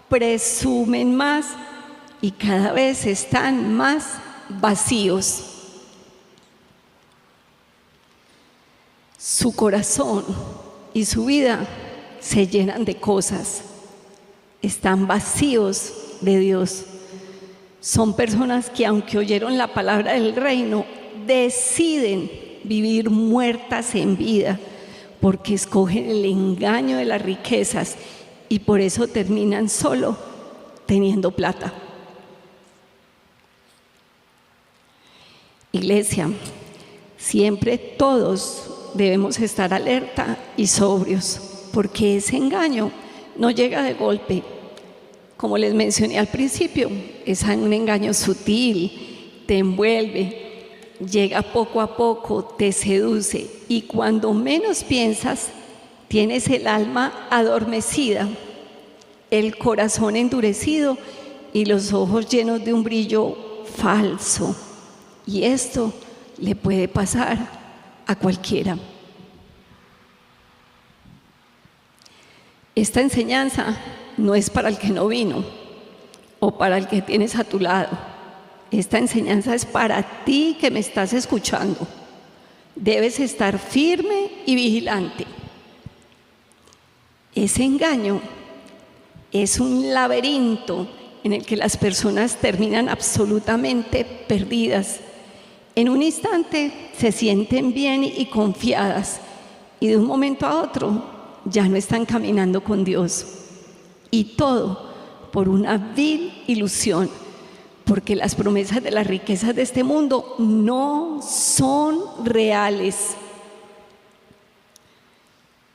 Speaker 1: presumen más y cada vez están más vacíos. Su corazón y su vida se llenan de cosas, están vacíos de Dios. Son personas que, aunque oyeron la palabra del reino, deciden vivir muertas en vida porque escogen el engaño de las riquezas y por eso terminan solo teniendo plata. Iglesia, siempre todos debemos estar alerta y sobrios, porque ese engaño no llega de golpe. Como les mencioné al principio, es un engaño sutil, te envuelve, llega poco a poco, te seduce y cuando menos piensas, tienes el alma adormecida, el corazón endurecido y los ojos llenos de un brillo falso. Y esto le puede pasar a cualquiera. Esta enseñanza no es para el que no vino o para el que tienes a tu lado. Esta enseñanza es para ti que me estás escuchando. Debes estar firme y vigilante. Ese engaño es un laberinto en el que las personas terminan absolutamente perdidas. En un instante se sienten bien y confiadas, y de un momento a otro ya no están caminando con Dios. Y todo por una vil ilusión, porque las promesas de las riquezas de este mundo no son reales.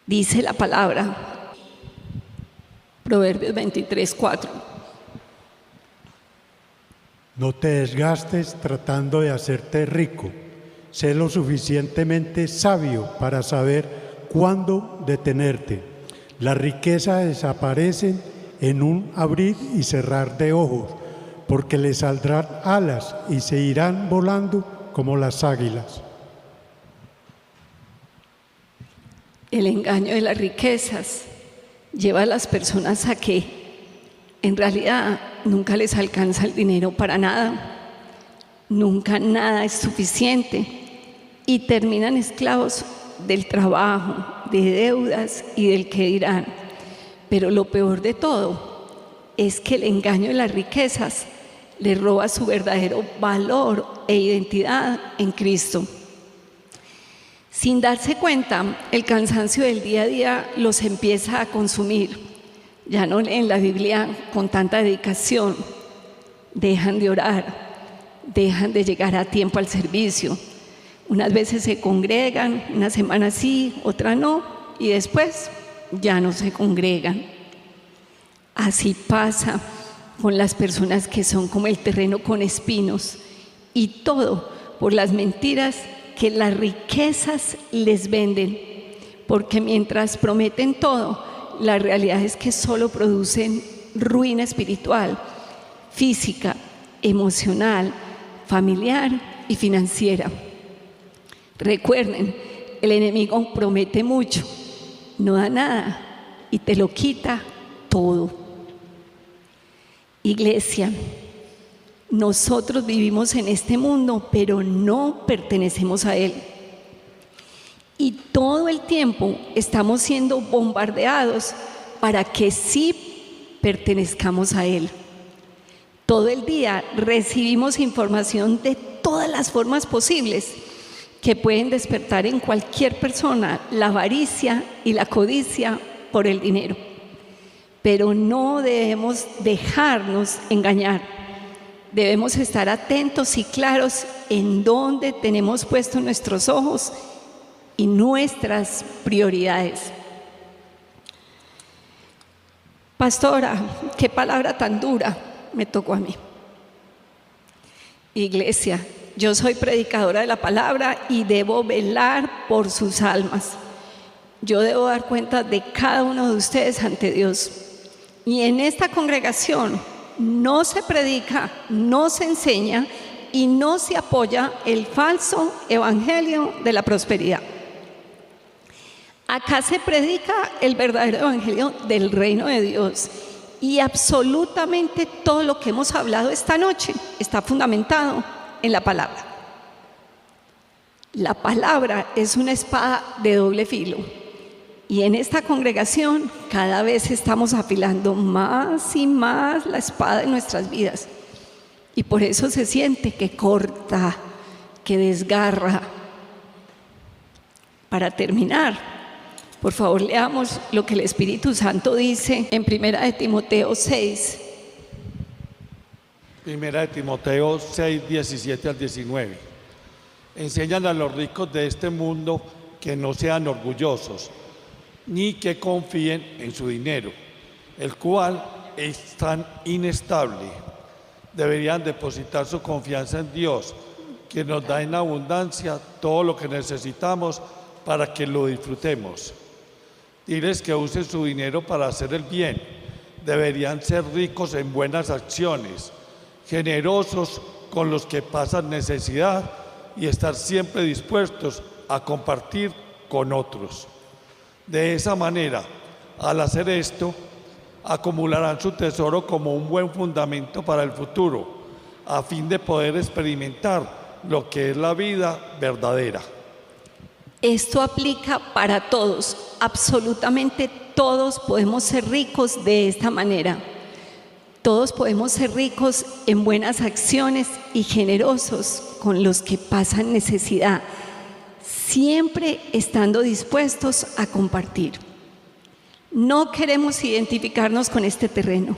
Speaker 1: Dice la palabra, Proverbios 23:4.
Speaker 6: No te desgastes tratando de hacerte rico. Sé lo suficientemente sabio para saber cuándo detenerte. Las riquezas desaparecen en un abrir y cerrar de ojos, porque le saldrán alas y se irán volando como las águilas.
Speaker 1: El engaño de las riquezas lleva a las personas a que en realidad nunca les alcanza el dinero para nada, nunca nada es suficiente y terminan esclavos del trabajo, de deudas y del qué dirán. Pero lo peor de todo es que el engaño de las riquezas les roba su verdadero valor e identidad en Cristo. Sin darse cuenta, el cansancio del día a día los empieza a consumir. Ya no leen la Biblia con tanta dedicación, dejan de orar, dejan de llegar a tiempo al servicio. Unas veces se congregan, una semana sí, otra no, y después ya no se congregan. Así pasa con las personas que son como el terreno con espinos, y todo por las mentiras que las riquezas les venden, porque mientras prometen todo, la realidad es que solo producen ruina espiritual, física, emocional, familiar y financiera. Recuerden, el enemigo promete mucho, no da nada y te lo quita todo. Iglesia, nosotros vivimos en este mundo, pero no pertenecemos a él. Y todo el tiempo estamos siendo bombardeados para que sí pertenezcamos a él. Todo el día recibimos información de todas las formas posibles que pueden despertar en cualquier persona la avaricia y la codicia por el dinero. Pero no debemos dejarnos engañar. Debemos estar atentos y claros en dónde tenemos puestos nuestros ojos y nuestras prioridades. Pastora, qué palabra tan dura me tocó a mí. Iglesia, yo soy predicadora de la palabra y debo velar por sus almas. Yo debo dar cuenta de cada uno de ustedes ante Dios. Y en esta congregación no se predica, no se enseña y no se apoya el falso evangelio de la prosperidad. Acá se predica el verdadero evangelio del reino de Dios, y absolutamente todo lo que hemos hablado esta noche está fundamentado en la palabra. La palabra es una espada de doble filo, y en esta congregación cada vez estamos afilando más y más la espada de nuestras vidas, y por eso se siente que corta, que desgarra. Para terminar, por favor, leamos lo que el Espíritu Santo dice en 1 Timoteo 6.
Speaker 7: 1 Timoteo 6, 17 al 19. Enseñan a los ricos de este mundo que no sean orgullosos, ni que confíen en su dinero, el cual es tan inestable. Deberían depositar su confianza en Dios, que nos da en abundancia todo lo que necesitamos para que lo disfrutemos. Diles que usen su dinero para hacer el bien. Deberían ser ricos en buenas acciones, generosos con los que pasan necesidad y estar siempre dispuestos a compartir con otros. De esa manera Al hacer esto, acumularán su tesoro como un buen fundamento para el futuro, a fin de poder experimentar lo que es la vida verdadera.
Speaker 1: Esto aplica para todos, absolutamente todos podemos ser ricos de esta manera. Todos podemos ser ricos en buenas acciones y generosos con los que pasan necesidad, siempre estando dispuestos a compartir. No queremos identificarnos con este terreno,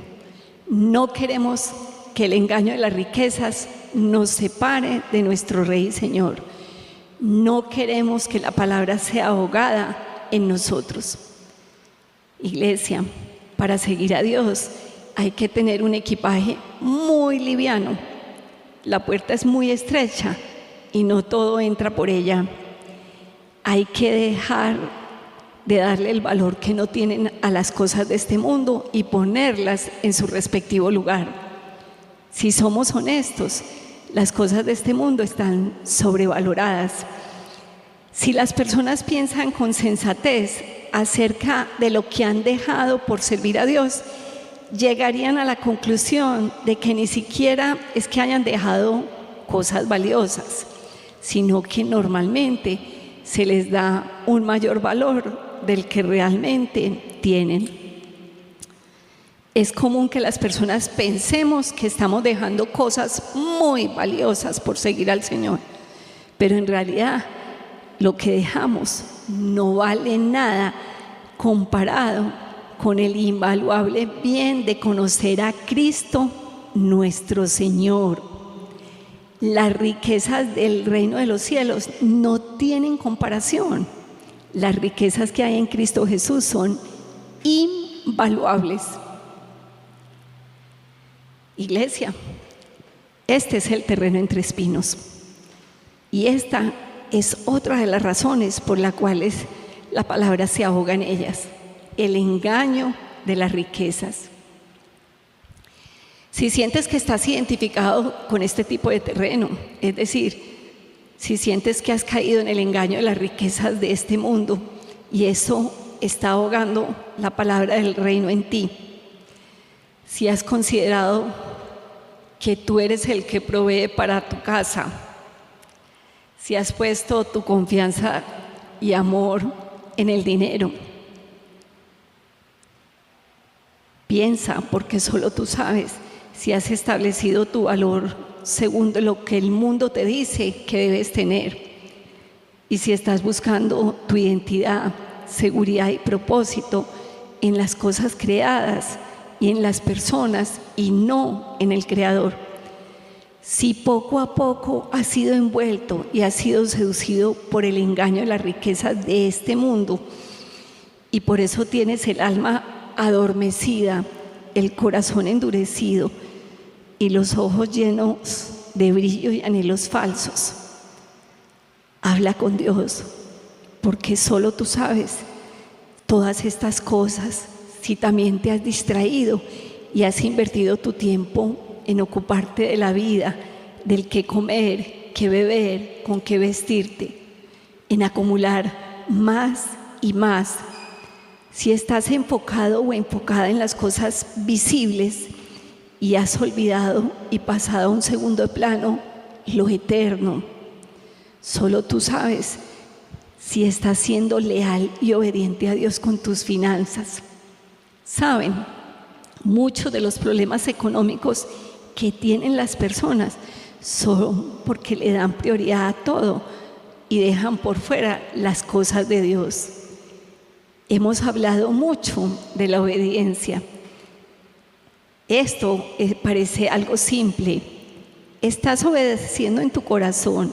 Speaker 1: no queremos que el engaño de las riquezas nos separe de nuestro Rey y Señor. No queremos que la palabra sea ahogada en nosotros. Iglesia, para seguir a Dios hay que tener un equipaje muy liviano. La puerta es muy estrecha y no todo entra por ella. Hay que dejar de darle el valor que no tienen a las cosas de este mundo y ponerlas en su respectivo lugar. Si somos honestos, las cosas de este mundo están sobrevaloradas. Si las personas piensan con sensatez acerca de lo que han dejado por servir a Dios, llegarían a la conclusión de que ni siquiera es que hayan dejado cosas valiosas, sino que normalmente se les da un mayor valor del que realmente tienen. Es común que las personas pensemos que estamos dejando cosas muy valiosas por seguir al Señor, pero en realidad lo que dejamos no vale nada comparado con el invaluable bien de conocer a Cristo nuestro Señor. Las riquezas del reino de los cielos no tienen comparación. Las riquezas que hay en Cristo Jesús son invaluables. Iglesia, este es el terreno entre espinos. Y esta es otra de las razones por las cuales la palabra se ahoga en ellas. El engaño de las riquezas. Si sientes que estás identificado con este tipo de terreno, es decir, si sientes que has caído en el engaño de las riquezas de este mundo y eso está ahogando la palabra del reino en ti, si has considerado que tú eres el que provee para tu casa, si has puesto tu confianza y amor en el dinero, piensa, porque solo tú sabes si has establecido tu valor según lo que el mundo te dice que debes tener, y si estás buscando tu identidad, seguridad y propósito en las cosas creadas y en las personas y no en el Creador. Si poco a poco has sido envuelto y has sido seducido por el engaño de las riquezas de este mundo y por eso tienes el alma adormecida, el corazón endurecido y los ojos llenos de brillo y anhelos falsos, habla con Dios, porque solo tú sabes todas estas cosas. Si también te has distraído y has invertido tu tiempo en ocuparte de la vida, del qué comer, qué beber, con qué vestirte, en acumular más y más. Si estás enfocado o enfocada en las cosas visibles y has olvidado y pasado a un segundo plano lo eterno, solo tú sabes si estás siendo leal y obediente a Dios con tus finanzas. Saben, muchos de los problemas económicos que tienen las personas son porque le dan prioridad a todo y dejan por fuera las cosas de Dios. Hemos hablado mucho de la obediencia. Esto parece algo simple. ¿Estás obedeciendo en tu corazón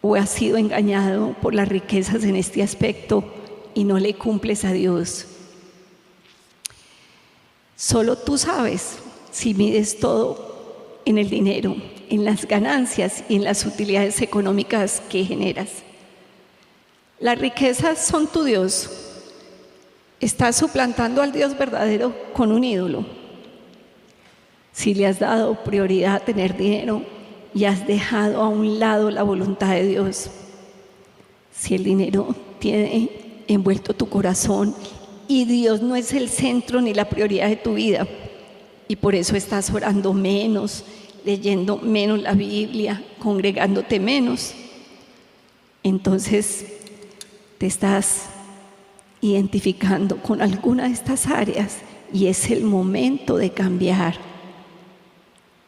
Speaker 1: o has sido engañado por las riquezas en este aspecto y no le cumples a Dios? Solo tú sabes si mides todo en el dinero, en las ganancias y en las utilidades económicas que generas. Las riquezas son tu Dios. Estás suplantando al Dios verdadero con un ídolo. Si le has dado prioridad a tener dinero y has dejado a un lado la voluntad de Dios. Si el dinero tiene envuelto tu corazón y Dios no es el centro ni la prioridad de tu vida, y por eso estás orando menos, leyendo menos la Biblia, congregándote menos, entonces te estás identificando con alguna de estas áreas y es el momento de cambiar,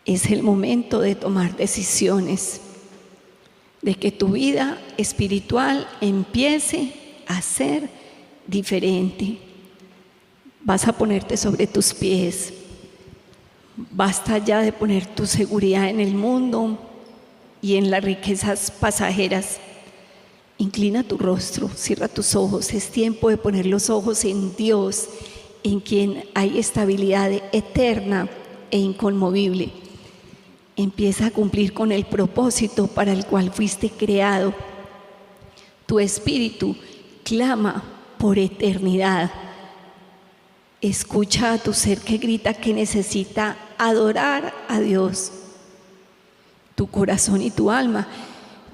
Speaker 1: es el momento de tomar decisiones, de que tu vida espiritual empiece a ser diferente. Vas a ponerte sobre tus pies. Basta ya de poner tu seguridad en el mundo y en las riquezas pasajeras. Inclina tu rostro, cierra tus ojos. Es tiempo de poner los ojos en Dios, en quien hay estabilidad eterna e inconmovible. Empieza a cumplir con el propósito para el cual fuiste creado. Tu espíritu clama por eternidad. Escucha a tu ser que grita que necesita adorar a Dios. Tu corazón y tu alma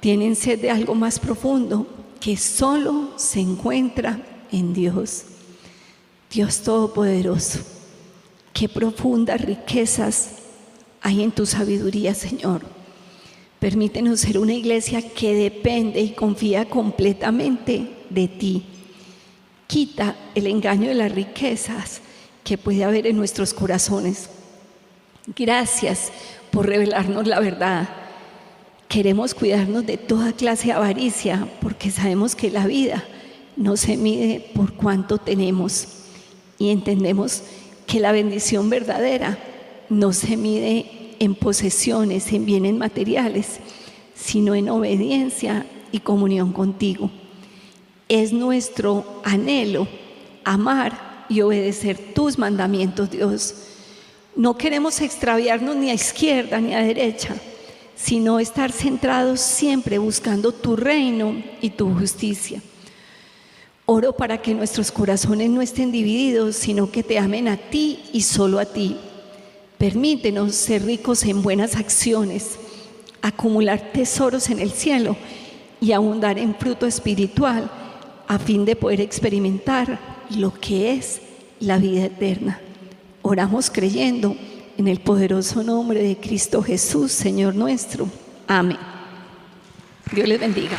Speaker 1: tienen sed de algo más profundo que solo se encuentra en Dios. Dios Todopoderoso, qué profundas riquezas hay en tu sabiduría, Señor. Permítenos ser una iglesia que depende y confía completamente de ti. Quita el engaño de las riquezas que puede haber en nuestros corazones. Gracias por revelarnos la verdad. Queremos cuidarnos de toda clase de avaricia porque sabemos que la vida no se mide por cuánto tenemos y entendemos que la bendición verdadera no se mide en posesiones, en bienes materiales, sino en obediencia y comunión contigo. Es nuestro anhelo amar y obedecer tus mandamientos, Dios. No queremos extraviarnos ni a izquierda ni a derecha, sino estar centrados siempre buscando tu reino y tu justicia. Oro para que nuestros corazones no estén divididos, sino que te amen a ti y solo a ti. Permítenos ser ricos en buenas acciones, acumular tesoros en el cielo y abundar en fruto espiritual a fin de poder experimentar lo que es la vida eterna. Oramos creyendo en el poderoso nombre de Cristo Jesús, Señor nuestro. Amén. Dios les bendiga.